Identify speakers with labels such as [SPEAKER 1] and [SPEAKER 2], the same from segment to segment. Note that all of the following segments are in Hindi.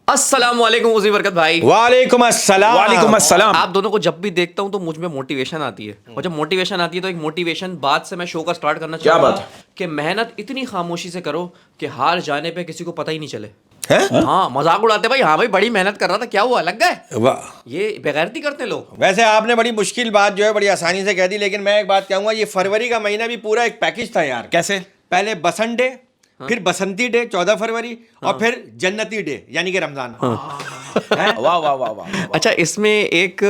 [SPEAKER 1] अस्सलाम वालेकुम उसी बरकत भाई।
[SPEAKER 2] वालेकुम अस्सलाम।
[SPEAKER 3] वालेकुम अस्सलाम।
[SPEAKER 1] आप दोनों को जब भी देखता हूँ तो मुझ में मोटिवेशन आती है, और जब मोटिवेशन आती है तो एक मोटिवेशन बात से मैं शो का स्टार्ट करना
[SPEAKER 3] क्या
[SPEAKER 1] चाहूंगा
[SPEAKER 3] बात है?
[SPEAKER 1] कि मेहनत इतनी खामोशी से करो कि हार जाने पे किसी को पता ही नहीं चले।
[SPEAKER 2] हैं?
[SPEAKER 1] हाँ, मजाक उड़ाते भाई, हाँ भाई बड़ी मेहनत कर रहा था, क्या हुआ, लग गए?
[SPEAKER 2] वाह।
[SPEAKER 1] ये बेगैरती करते लोग।
[SPEAKER 2] वैसे आपने बड़ी मुश्किल बात जो है बड़ी आसानी से कह दी, लेकिन मैं एक बात कहूंगा, ये फरवरी का महीना भी पूरा एक पैकेज था यार।
[SPEAKER 3] कैसे?
[SPEAKER 2] पहले बसंत डे, फिर बसंती डे 14 फरवरी, और फिर जन्नती डे यानी कि रमजान।
[SPEAKER 3] वाह वाह वाह वाह।
[SPEAKER 1] अच्छा, इसमें एक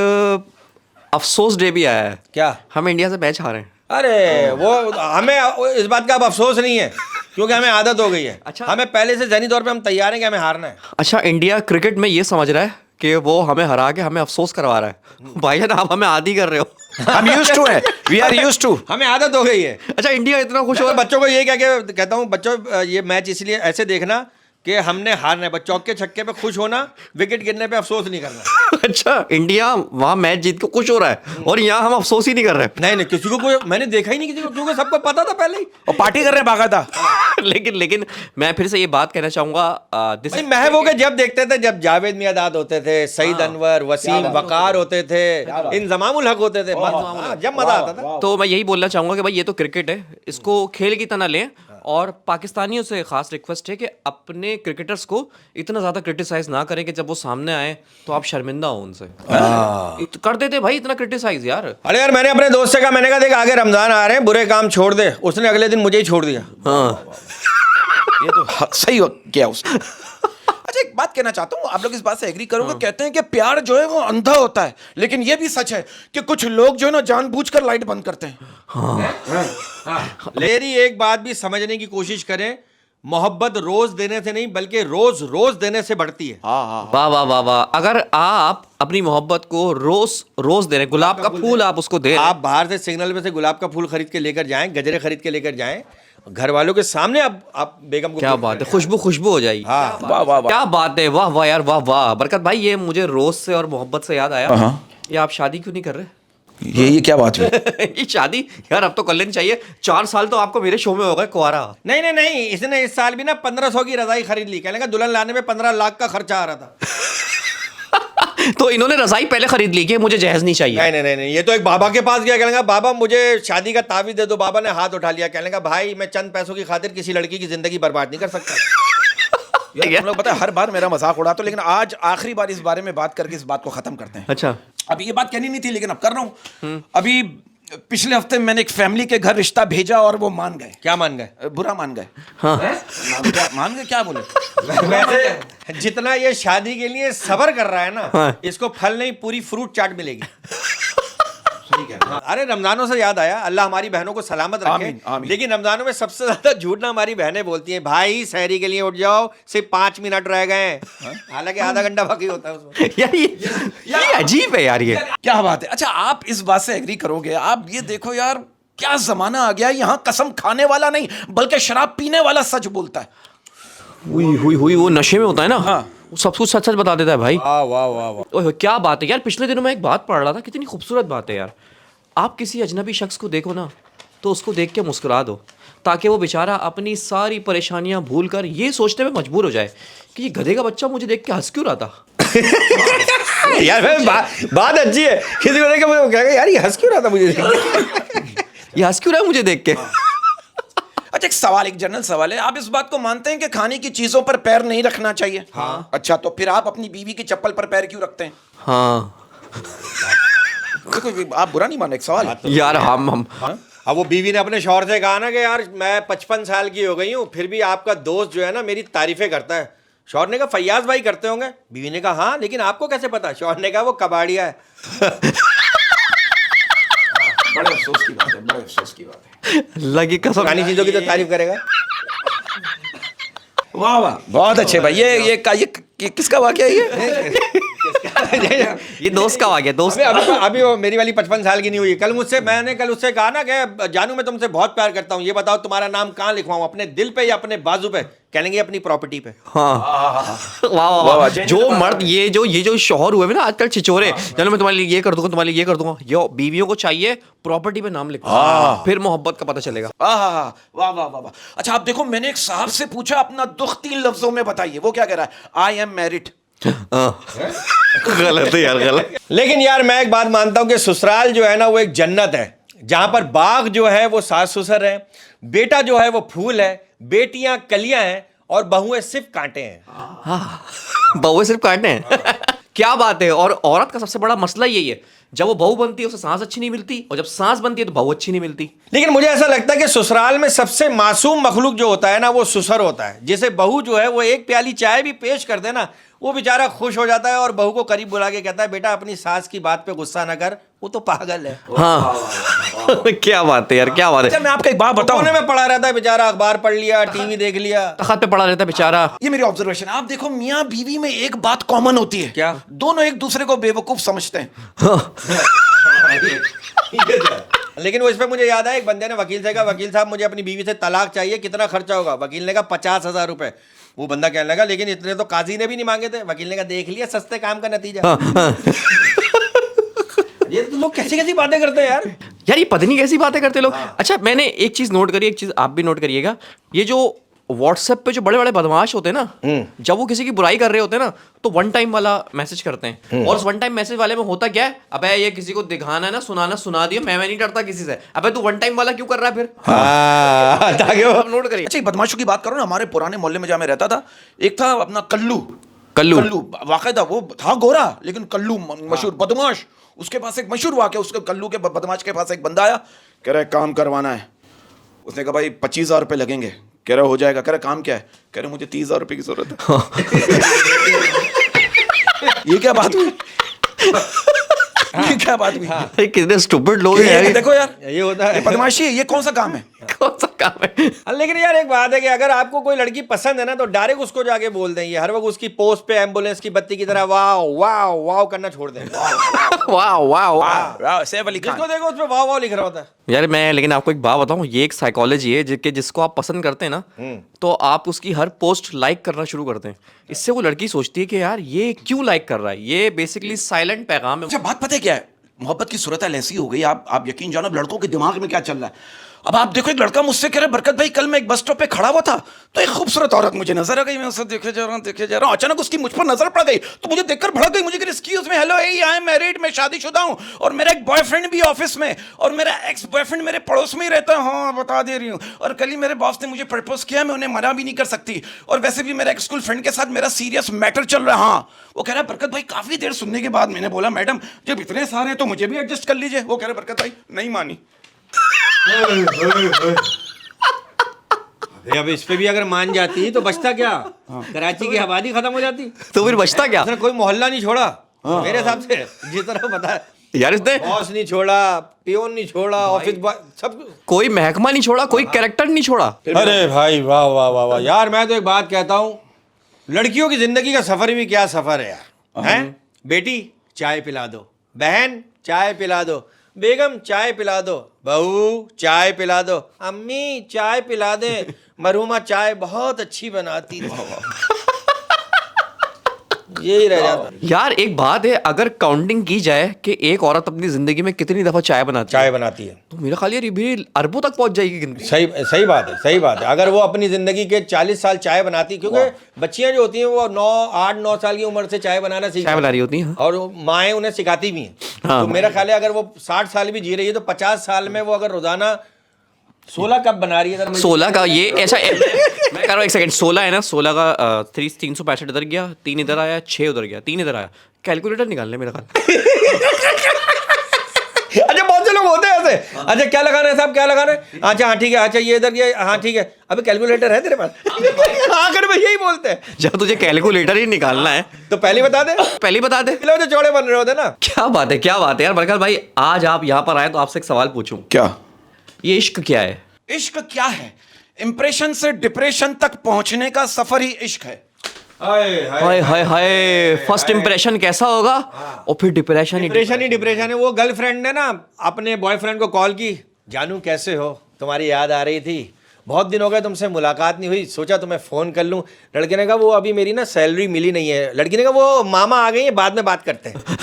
[SPEAKER 1] अफसोस डे भी आया है।
[SPEAKER 2] क्या?
[SPEAKER 1] हम इंडिया से मैच हारे हैं।
[SPEAKER 2] अरे वो हमें इस बात का अब अफसोस नहीं है, क्योंकि हमें आदत हो गई है।
[SPEAKER 1] अच्छा।
[SPEAKER 2] हमें पहले से ज़हनी तौर पे हम तैयार हैं कि हमें हारना है।
[SPEAKER 1] अच्छा, इंडिया क्रिकेट में ये समझ रहा है कि वो हमें हरा के हमें अफसोस करवा रहा है। भाईजान आप हमें आदी कर रहे हो।
[SPEAKER 3] हम यूज्ड टू है, वी आर यूज्ड टू।
[SPEAKER 2] हमें आदत हो गई है।
[SPEAKER 1] अच्छा, इंडिया इतना खुश हो
[SPEAKER 2] मैं तो बच्चों को ये कह के कहता हूँ, बच्चों ये मैच इसलिए ऐसे देखना कि हमने हारना है, बस चौके छक्के पे खुश होना, विकेट गिरने पे अफसोस नहीं करना।
[SPEAKER 1] अच्छा, इंडिया वहां मैच जीत के खुश हो रहा है और यहाँ हम अफसोस ही नहीं कर रहे।
[SPEAKER 2] नहीं नहीं, किसी को कोई मैंने देखा ही नहीं किसी को, क्योंकि सबको पता था पहले ही।
[SPEAKER 3] और पार्टी कर रहे हैं बाकायदा।
[SPEAKER 1] लेकिन मैं फिर से ये बात कहना चाहूंगा,
[SPEAKER 2] भाई महबूब के जब देखते थे, जब जावेद मियादाद होते थे, सईद अनवर, वसीम वकार होते थे, इंजमामुल हक होते थे, जब मजा आता था।
[SPEAKER 1] तो मैं यही बोलना चाहूंगा कि भाई ये तो क्रिकेट है, इसको खेल की तरह लें, और पाकिस्तानियों से खास रिक्वेस्ट है कि अपने क्रिकेटर्स को इतना ज्यादा क्रिटिसाइज ना करें कि जब वो सामने आए तो आप शर्मिंदा हो उनसे। कर देते भाई इतना क्रिटिसाइज यार।
[SPEAKER 2] अरे यार, मैंने अपने दोस्त से कहा, मैंने कहा देख आगे रमजान आ रहे हैं, बुरे काम छोड़ दे। उसने अगले दिन मुझे ही छोड़ दिया।
[SPEAKER 1] हाँ,
[SPEAKER 3] ये तो सही हो किया उसने। अच्छा, एक बात कहना चाहता हूँ, आप लोग इस बात से एग्री करोगे? कहते हैं कि प्यार जो है वो अंधा होता है, लेकिन ये भी सच है कि कुछ लोग जो है ना जानबूझकर लाइट बंद करते हैं।
[SPEAKER 2] मेरी एक बात भी समझने की कोशिश करें, मोहब्बत रोज देने से नहीं बल्कि रोज रोज देने से बढ़ती है।
[SPEAKER 1] वाह वाह वाह वाह। अगर आप अपनी मोहब्बत को रोज रोज दे रहे हैं, गुलाब का फूल आप उसको दे रहे हैं।
[SPEAKER 2] आप बाहर से सिग्नल में से गुलाब का फूल खरीद के लेकर जाएं, गजरे खरीद के लेकर जाएं, घर वालों के सामने आप बेगम को
[SPEAKER 1] क्या बात है, खुशबू हो जाएगी।
[SPEAKER 2] हाँ।
[SPEAKER 3] वाह वाह वाह।
[SPEAKER 1] क्या बात है, वाह वाह यार, वाह वाह। बरकत भाई, ये मुझे रोज से और मोहब्बत से याद आया, ये आप शादी क्यों नहीं कर रहे?
[SPEAKER 3] ये क्या बात हुई?
[SPEAKER 1] ये शादी यार अब तो कर लेनी चाहिए। 4 साल तो आपको मेरे शो में हो गए कुआरा।
[SPEAKER 2] नहीं नहीं नहीं, इसने इस साल भी ना 1500 की रजाई खरीद ली। कहने का दुल्हन लाने में 15 लाख का खर्चा आ रहा था।
[SPEAKER 1] तो इन्होंने रजाई पहले खरीद ली कि मुझे जहेज नहीं चाहिए।
[SPEAKER 2] नहीं नहीं नहीं नहीं, ये तो एक बाबा के पास गया, कहने का बाबा मुझे शादी का तावीज़ दे दो। बाबा ने हाथ उठा लिया, कहने का भाई मैं चंद पैसों की खातिर किसी लड़की की जिंदगी बर्बाद नहीं कर सकता।
[SPEAKER 3] यार तुम लोग पता है हर बार मेरा मजाक उड़ाते हो, लेकिन आज आखिरी बार इस बारे में बात करके इस बात को खत्म करते हैं।
[SPEAKER 1] अच्छा,
[SPEAKER 3] अभी ये बात कहनी नहीं थी लेकिन अब कर रहा हूँ। अभी पिछले हफ्ते मैंने एक फैमिली के घर रिश्ता भेजा और वो मान गए।
[SPEAKER 2] क्या मान गए?
[SPEAKER 3] बुरा मान गए।
[SPEAKER 1] हाँ।
[SPEAKER 3] मान गए क्या बोले?
[SPEAKER 2] वैसे जितना ये शादी के लिए सब्र कर रहा है ना,
[SPEAKER 1] हाँ।
[SPEAKER 2] इसको फल नहीं पूरी फ्रूट चाट मिलेगी। अरे रमजानों से याद आया, अल्लाह हमारी बहनों को सलामत रखे।
[SPEAKER 3] आमीन, आमीन।
[SPEAKER 2] लेकिन रमजानों में सबसे ज्यादा झूठ ना हमारी बहनें बोलती हैं, भाई सहरी के लिए उठ जाओ, सिर्फ 5 मिनट रह गए हैं। हालांकि आधा घंटा बाकी होता है उसमें।
[SPEAKER 1] यार ये अजीब है यार ये।
[SPEAKER 3] क्या बात है। अच्छा, आप इस बात से एग्री करोगे? आप ये देखो यार, क्या जमाना आ गया, यहाँ कसम खाने वाला नहीं बल्कि शराब पीने वाला सच बोलता है।
[SPEAKER 1] हुई वो नशे में होता है ना।
[SPEAKER 3] हाँ।
[SPEAKER 1] वो सब कुछ सच सच बता देता है भाई।
[SPEAKER 2] वाह वाह वाह वाह।
[SPEAKER 1] ओए क्या बात है यार, पिछले दिनों मैं एक बात पढ़ रहा था, कितनी खूबसूरत बात है यार। आप किसी अजनबी शख्स को देखो ना तो उसको देख के मुस्कुरा दो, ताकि वो बेचारा अपनी सारी परेशानियां भूल कर ये सोचने में मजबूर हो जाए कि ये गधे का बच्चा मुझे देख के हंस क्यों रहा था।
[SPEAKER 2] यार बात अच्छी है, किसी को देख के वो कहेगा यार ये हंस क्यों रहा था मुझे देख के?
[SPEAKER 1] ये हंस क्यों रहा है मुझे देख के।
[SPEAKER 3] अच्छा, एक सवाल, एक जनरल सवाल है, आप इस बात को मानते हैं कि खाने की चीजों पर पैर नहीं रखना चाहिए? हाँ। अच्छा, तो फिर आप अपनी बीवी की चप्पल पर पैर क्यों रखते हैं?
[SPEAKER 1] हाँ
[SPEAKER 3] देखो, आप बुरा नहीं मान रहे, एक सवाल है।
[SPEAKER 1] यार हम
[SPEAKER 2] अब वो बीवी ने अपने शौहर से कहा ना कि यार मैं 55 साल की हो गई हूँ, फिर भी आपका दोस्त जो है ना मेरी तारीफें करता है। शौहर ने कहा फैयाज भाई करते होंगे। बीवी ने कहा हाँ, लेकिन आपको कैसे पता? शौहर ने कहा वो कबाड़िया है।
[SPEAKER 3] बड़े अफसोस की बात है, बड़े अफसोस की बात है।
[SPEAKER 1] लगी कसम।
[SPEAKER 2] पुरानी चीजों की तो तारीफ करेगा।
[SPEAKER 3] वाह वाह, बहुत अच्छे भाई। ये किसका वाकया है ये?
[SPEAKER 1] ये दोस्त का आ गया दोस्त।
[SPEAKER 2] अभी वो मेरी वाली 55 साल की नहीं हुई। मैंने कल उससे कहा ना कि जानू मैं तुमसे बहुत प्यार करता हूँ, ये बताओ तुम्हारा नाम कहाँ लिखवाऊं, अपने दिल पे या अपने बाजू पे? कहेंगे अपनी प्रॉपर्टी पे।
[SPEAKER 1] हाँ वाह वाह वाह। जो मर्द ये जो शौहर हुए ना आजकल छिचोरे, चलो मैं तुम्हारे लिए ये कर दूंगा, तुम्हारे लिए ये कर दूंगा, यो बीवियों को चाहिए प्रॉपर्टी पे नाम लिखो, फिर मोहब्बत का पता चलेगा।
[SPEAKER 3] वाह वाह वाह वाह। अच्छा, आप देखो, मैंने एक साहब से पूछा अपना दुख 3 लफ्जों में बताइए, वो क्या कह रहा है? I am married.
[SPEAKER 1] गलत है यार, गलत।
[SPEAKER 2] लेकिन यार मैं एक बात मानता हूं कि ससुराल जो है ना वो एक जन्नत है, जहां पर बाग जो है वो सास ससुर है, बेटा जो है वो फूल है, बेटियां कलियां हैं और बहुएं सिर्फ कांटे हैं।
[SPEAKER 1] बहुएं सिर्फ काटने हैं। क्या बात है। और औरत का सबसे बड़ा मसला यही है, जब वो बहू बनती है उसे सांस अच्छी नहीं मिलती, और जब सांस बनती है तो बहू अच्छी नहीं मिलती।
[SPEAKER 2] लेकिन मुझे ऐसा लगता है कि ससुराल में सबसे मासूम मखलूक जो होता है ना वो ससुर होता है। जैसे बहू जो है वो एक प्याली चाय भी पेश कर दे ना, वो बेचारा खुश हो जाता है और बहू को करीब बुला के कहता है बेटा अपनी सास की बात पे गुस्सा ना कर, वो तो पागल है।
[SPEAKER 1] हाँ। क्या बात है यार, क्या बात
[SPEAKER 3] अच्छा
[SPEAKER 1] है।
[SPEAKER 3] मैं आपको एक बात बताऊं,
[SPEAKER 2] कोने में पड़ा रहता है बेचारा, अखबार पढ़ लिया, टीवी देख लिया।
[SPEAKER 1] तखत पे पड़ा रहता है बेचारा।
[SPEAKER 3] ये मेरी ऑब्जर्वेशन है। आप देखो मियाँ बीवी में एक बात कॉमन होती है,
[SPEAKER 2] क्या?
[SPEAKER 3] दोनों एक दूसरे को बेवकूफ समझते हैं।
[SPEAKER 2] लेकिन वो इस पे मुझे याद है, एक बंदे ने वकील से कहा वकील साहब मुझे अपनी बीवी से तलाक चाहिए, कितना खर्चा होगा? वकील ने कहा 50,000 रुपए। वो बंदा कहने लगा लेकिन इतने तो काजी ने भी नहीं मांगे थे। वकील ने कहा देख लिया सस्ते काम का नतीजा। ये तो लोग कैसी कैसी बातें करते हैं यार।
[SPEAKER 1] यार ये पता नहीं कैसी बातें करते लोग। अच्छा मैंने एक चीज नोट करी, एक चीज आप भी नोट करिएगा, ये जो व्हाट्सएप पे जो बड़े बड़े बदमाश होते हैं ना, जब वो किसी की बुराई कर रहे होते हैं ना, तो वन टाइम वाला मैसेज करते हैं। और उस वन टाइम मैसेज वाले में होता क्या है, अबे ये किसी को दिखाना है ना, सुनाना सुना दियो, मैं नहीं डरता किसी से। अबे तू वन टाइम वाला क्यों कर रहा है फिर?
[SPEAKER 2] ताकि वो
[SPEAKER 1] आप नोट करिए।
[SPEAKER 3] अच्छा एक बदमाशों की बात करो ना, हमारे पुराने मोहल्ले में जहाँ मैं रहता था, एक था अपना कल्लू।
[SPEAKER 1] कल्लू।
[SPEAKER 3] वाकई वो था गोरा लेकिन कल्लू मशहूर बदमाश। उसके पास एक मशहूर वाकया, उसके कल्लू के बदमाश के पास एक बंदा आया, कह रहा है काम करवाना है। उसने कहा भाई 25,000 रुपये लगेंगे। कह रहा हो जाएगा। कह रहा काम क्या है? कह रहे मुझे 30,000 रुपये की जरूरत है। ये क्या बात हुई? ये क्या बात हुई?
[SPEAKER 1] अरे कितने स्टूपिड लोग हैं
[SPEAKER 3] ये
[SPEAKER 1] यार।
[SPEAKER 3] देखो यार,
[SPEAKER 2] ये होता है।
[SPEAKER 3] ये बदमाशी है, ये कौन सा काम है?
[SPEAKER 1] कौन सा काम है?
[SPEAKER 2] लेकिन यार एक बात है कि अगर आपको कोई लड़की पसंद है ना तो डायरेक्ट उसको जाके बोल दें। ये हर वक्त उसकी पोस्ट पे एम्बुलेंस की बत्ती की तरह वाह वाह वाह करना छोड़ दें।
[SPEAKER 1] वाह वाह वाह।
[SPEAKER 3] सैफ अली खान।
[SPEAKER 2] जिसको देखो उस पे वाह वाह लिख रहा होता है।
[SPEAKER 1] यार मैं लेकिन आपको एक बात बताऊं, ये एक साइकोलॉजी है जिसको आप पसंद करते हैं ना, तो आप उसकी हर पोस्ट लाइक करना शुरू करते हैं। इससे वो लड़की सोचती है कि यार ये क्यों लाइक कर रहा है, ये बेसिकली साइलेंट पैगाम है।
[SPEAKER 3] अच्छा बात पता है क्या है, मोहब्बत की सूरत ऐसी हो गई, आप यकीन जानो लड़कों के दिमाग में क्या चल रहा है। अब आप देखो, एक लड़का मुझसे कह रहा है बरकत भाई कल मैं एक बस स्टॉप पे खड़ा हुआ था तो एक खूबसूरत औरत मुझे नजर आ गई। मैं उसे देखे जा रहा हूँ, अचानक उसकी मुझ पर नजर पड़ गई तो मुझे देखकर भड़क गई। मुझे एक्सक्यूज में, हेलो आई एम मैरिड, मैं शादीशुदा हूँ और मेरा एक बॉयफ्रेंड भी ऑफिस में और मेरा एक्स बॉयफ्रेंड मेरे पड़ोस में ही रहता है। हाँ बता दे रही हूँ। और कल ही मेरे बॉस ने मुझे प्रपोज किया, मैं उन्हें मना भी नहीं कर सकती। और वैसे भी मेरा एक स्कूल फ्रेंड के साथ मेरा सीरियस मैटर चल रहा है। हाँ वो कह रहा है बरकत भाई, काफी देर सुनने के बाद मैंने बोला मैडम जब इतने सारे हैं तो मुझे भी एडजस्ट कर लीजिए। वो कह रहा है बरकत भाई नहीं मानी।
[SPEAKER 2] अब इस पे भी अगर मान जाती तो बचता क्या? कराची की आबादी खत्म हो जाती।
[SPEAKER 1] तो फिर बचता क्या?
[SPEAKER 2] उसने कोई मोहल्ला नहीं छोड़ा मेरे हिसाब से, जिस तरह पता है।
[SPEAKER 1] यार इसने
[SPEAKER 2] बॉस नहीं छोड़ा, पियोन नहीं छोड़ा, ऑफिस बॉय, सब
[SPEAKER 1] कोई महकमा नहीं छोड़ा, कोई कैरेक्टर नहीं छोड़ा।
[SPEAKER 2] अरे भाई वाह वाह वाह वाह। यार मैं तो एक बात कहता हूँ, लड़कियों की जिंदगी का सफर भी क्या सफर है यार। हैं बेटी चाय पिला दो, बहन चाय पिला दो, बेगम चाय पिला दो, बहू चाय पिला दो, अम्मी चाय पिला दे, मरहुमा चाय बहुत अच्छी बनाती थी। यही रह जाता।
[SPEAKER 1] यार एक बात है, अगर काउंटिंग की जाए कि एक औरत अपनी जिंदगी में कितनी दफा चाय बनाती
[SPEAKER 2] चाय बनाती है
[SPEAKER 1] तो मेरा ख्याल यार ये भी अरबों तक पहुंच जाएगी गिनती।
[SPEAKER 2] सही सही बात है, सही बात है। अगर वो अपनी जिंदगी के 40 साल चाय बनाती, क्योंकि बच्चियां जो होती हैं वो 8-9 साल की उम्र से चाय बनाना सीखती
[SPEAKER 1] चाय बना रही होती हैं।
[SPEAKER 2] और माएँ उन्हें सिखाती भी हैं।
[SPEAKER 1] हाँ।
[SPEAKER 2] तो मेरा ख्याल है अगर वो 60 साल भी जी रही है तो 50 साल में वो अगर रोजाना 16 कप बना रही है।
[SPEAKER 1] 16 का ये ऐसा मैं कह रहा हूँ एक सेकंड, 16 है ना, 16 का 365 इधर गया, 3 इधर आया, 6 उधर गया, 3 इधर आया, कैलकुलेटर निकाल ले मेरा ख्याल।
[SPEAKER 2] अच्छा बहुत से लोग होते हैं ऐसे। अच्छा क्या लगाना है साहब, क्या लगाना है? अच्छा हाँ ठीक है, अच्छा ये इधर गया, हाँ ठीक है। अबे कैलकुलेटर है तेरे पास? आखिर में यही बोलते हैं,
[SPEAKER 1] जब तुझे कैलकुलेटर ही निकालना है
[SPEAKER 2] तो पहले बता दे,
[SPEAKER 1] पहले बता दे।
[SPEAKER 2] जो चौड़े बन रहे होते हैं ना।
[SPEAKER 1] क्या बात है, क्या बात है यार बरकत भाई, आज आप यहाँ पर आए तो आपसे एक सवाल पूछूं,
[SPEAKER 3] क्या
[SPEAKER 1] ये इश्क क्या है?
[SPEAKER 3] इश्क क्या है? इंप्रेशन से डिप्रेशन तक पहुंचने का सफर ही इश्क है।
[SPEAKER 1] हाय हाय हाय, फर्स्ट इंप्रेशन कैसा होगा और फिर डिप्रेशन ही
[SPEAKER 2] डिप्रेशन है। वो गर्लफ्रेंड ने ना अपने बॉयफ्रेंड को कॉल की, जानू कैसे हो, तुम्हारी याद आ रही थी, बहुत दिन हो गए तुमसे मुलाकात नहीं हुई, सोचा तुम्हें फ़ोन कर लूँ। लड़के ने कहा वो अभी मेरी ना सैलरी मिली नहीं है। लड़की ने कहा वो मामा आ गई है, बाद में बात करते हैं।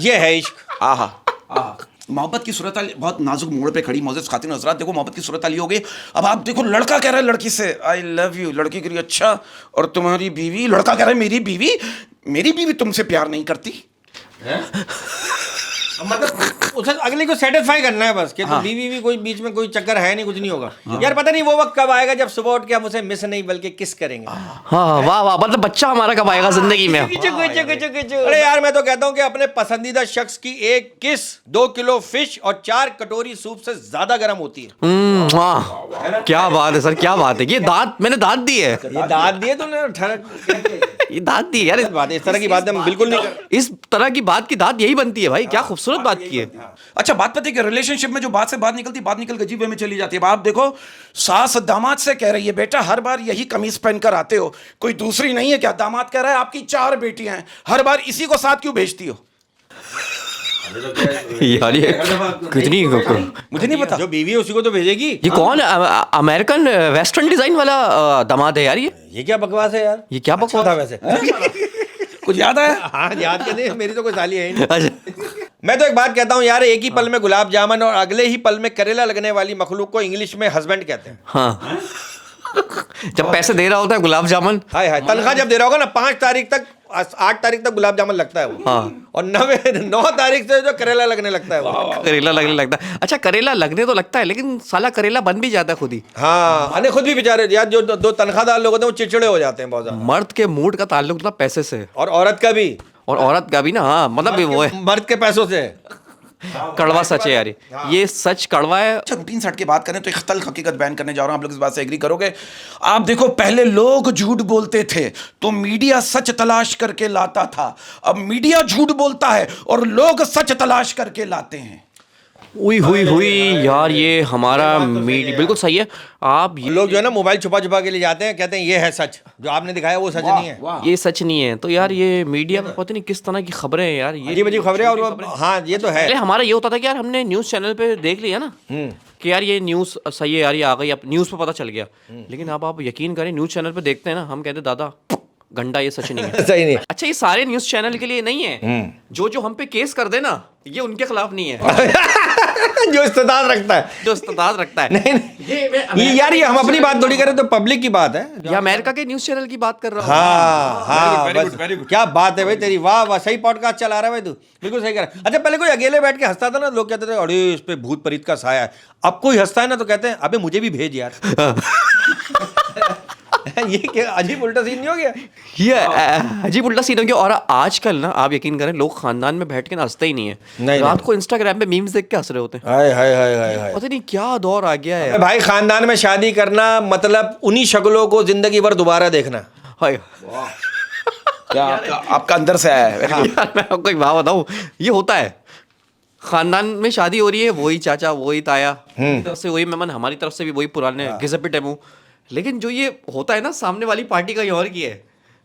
[SPEAKER 2] ये है इश्क।
[SPEAKER 3] आहा आहा। मोहब्बत की सूरत बहुत नाजुक मोड़ पे खड़ी। मोअज़्ज़िज़ खातिन हज़रात, देखो मोहब्बत की सूरत हो गई। अब आप देखो, लड़का कह रहा है लड़की से आई लव यू, लड़की कह रही अच्छा और तुम्हारी बीवी, लड़का कह रहा है मेरी बीवी मेरी बीवी तुमसे प्यार नहीं करती?
[SPEAKER 2] मतलब उसे अगले को सेटिस्फाई करना है बस कि तो बीवी भी कोई बीच में कोई चक्कर है नहीं, कुछ नहीं होगा। यार पता नहीं वो वक्त कब आएगा जब सुबह उठ के हम उसे मिस नहीं बल्कि किस करेंगे।
[SPEAKER 1] हाँ वाह वाह, मतलब बच्चा हमारा कब आएगा जिंदगी में।
[SPEAKER 2] अरे यार मैं तो कहता हूँ कि अपने पसंदीदा शख्स की एक किस 2 किलो फिश और 4 कटोरी सूप से ज्यादा गर्म होती है।
[SPEAKER 1] वाह क्या बात है सर, क्या बात है। ये दांत, मैंने दांत दी है,
[SPEAKER 2] ये दांत दिए तूने
[SPEAKER 1] ये दांत दी है यार।
[SPEAKER 2] इस तरह की बात हम बिल्कुल नहीं कर।
[SPEAKER 1] इस तरह की बात की दांत यही बनती है भाई, क्या खूबसूरत बात की है।
[SPEAKER 3] अच्छा बात पता है कि रिलेशनशिप में जो बात से बात निकलती, बात निकल के अजीब वे में चली जाती है। अब आप देखो, सास दामाद से कह रही है बेटा हर बार यही कमीज पहनकर आते हो, कोई दूसरी नहीं है क्या? दामाद कह रहा है आपकी 4 बेटियां हैं, हर बार इसी को साथ क्यों भेजती हो?
[SPEAKER 1] यार ये कितनी,
[SPEAKER 3] मुझे नहीं पता।
[SPEAKER 2] जो बीवी है उसी को तो भेजेगी।
[SPEAKER 1] ये कौन अमेरिकन वेस्टर्न डिजाइन वाला दामाद है यार? ये
[SPEAKER 2] क्या बकवास है यार?
[SPEAKER 1] ये क्या बकवास
[SPEAKER 2] था वैसे?
[SPEAKER 3] कुछ याद है?
[SPEAKER 2] हाँ याद क्या नहीं, मेरी तो कोई साली है ही नहीं।
[SPEAKER 1] अच्छा
[SPEAKER 2] मैं तो एक बात कहता हूँ यार, एक ही पल में गुलाब जामुन और अगले ही पल में करेला लगने वाली मखलूक को इंग्लिश में हस्बैंड कहते हैं।
[SPEAKER 1] हाँ जब पैसे दे रहा होता है गुलाब जामुन,
[SPEAKER 2] हाय हाय, तनख्वाह जब दे रहा होगा ना 5 तारीख तक 8 तारीख तक गुलाब जामुन लगता है वो।
[SPEAKER 1] हाँ।
[SPEAKER 2] और 9 तारीख से जो करेला लगने लगता है वो।
[SPEAKER 1] करेला लगने लगता है। अच्छा करेला लगने तो लगता है, लेकिन साला करेला बन भी जाता है खुद ही।
[SPEAKER 2] हाँ अरे खुद भी बेचारे यार, जो 2 तनख्वाहदार लोग होते हैं वो चिड़चिड़े हो जाते हैं बहुत ज्यादा।
[SPEAKER 1] मर्द के मूड का ताल्लुक ना पैसे से,
[SPEAKER 2] और औरत का भी,
[SPEAKER 1] और औरत का भी ना। हाँ मतलब वो है,
[SPEAKER 2] मर्द के पैसों से।
[SPEAKER 1] कड़वा सच है यार, ये सच कड़वा है।
[SPEAKER 3] अच्छा रूटीन सेट की बात करें तो एक तल्ख हकीकत बयान करने जा रहा हूं, आप लोग इस बात से एग्री करोगे। आप देखो, पहले लोग झूठ बोलते थे तो मीडिया सच तलाश करके लाता था, अब मीडिया झूठ बोलता है और लोग सच तलाश करके लाते हैं।
[SPEAKER 1] हुई यार, ये हमारा मीडिया बिल्कुल सही है। आप
[SPEAKER 2] लोग जो है ना मोबाइल छुपा छुपा के ले जाते हैं, कहते हैं ये है सच, जो आपने दिखाया वो सच नहीं है।
[SPEAKER 1] ये सच नहीं है। तो यार ये मीडिया में पता नहीं किस तरह की खबरें हैं यार, ये
[SPEAKER 2] अजीब खबरें। और हाँ ये तो है।
[SPEAKER 1] पहले हमारा ये होता था कि यार हमने न्यूज़ चैनल पे देख लिया ना कि यार ये न्यूज़ सही है यार, ये आ गई, अब न्यूज़ पे पता चल गया। लेकिन अब आप यकीन करें, न्यूज़ चैनल पे देखते हैं ना, हम कहते दादा गंडा ये सच नहीं है।
[SPEAKER 2] सही नहीं।
[SPEAKER 1] अच्छा ये सारे न्यूज़ चैनल के लिए नहीं है, जो हम पे केस कर देना ये उनके खिलाफ नहीं है।
[SPEAKER 2] जो इस्तेदाद रखता है,
[SPEAKER 1] जो इस्तेदाद रखता है।
[SPEAKER 2] नहीं ये यार, ये हम अपनी बात थोड़ी करें तो पब्लिक की बात है।
[SPEAKER 1] या अमेरिका के न्यूज़ चैनल की बात कर रहा हूँ।
[SPEAKER 2] हाँ very good. क्या बात है भाई तेरी, वाह वाह, सही पॉडकास्ट चला रहा है भाई तू, बिल्कुल सही कर रहा है। अच्छा पहले कोई अकेले बैठ के हंसता था ना, लोग कहते थे अरे इस पे भूत प्रेत का साया है। अब कोई हंसता है ना तो कहते हैं अबे मुझे भी भेज यार। ये क्या अजीब उल्टा सीन नहीं हो गया?
[SPEAKER 1] ये अजीब उल्टा सीन हो गया। और आजकल ना आप यकीन करें, लोग खानदान में बैठ के ना हंसते ही नहीं है।
[SPEAKER 2] नहीं,
[SPEAKER 1] रात को इंस्टाग्राम पे मीम्स देख के हंस रहे होते हैं।
[SPEAKER 2] हाय हाय हाय हाय हाय।
[SPEAKER 1] पता नहीं क्या दौर आ गया है
[SPEAKER 2] भाई खानदान में शादी करना मतलब उन्हीं शक्लों को जिंदगी भर दोबारा देखना।
[SPEAKER 1] हाय
[SPEAKER 3] क्या आपका अंदर से आया है?
[SPEAKER 1] यार मैं आपको एक बात बताऊं, ये होता है खानदान में शादी हो रही है, वही चाचा वही ताया तरफ से वही मेहमान, हमारी तरफ से भी वही पुराने घिसे पिटे मुंह। लेकिन जो ये होता है ना, सामने वाली पार्टी कहीं और की है।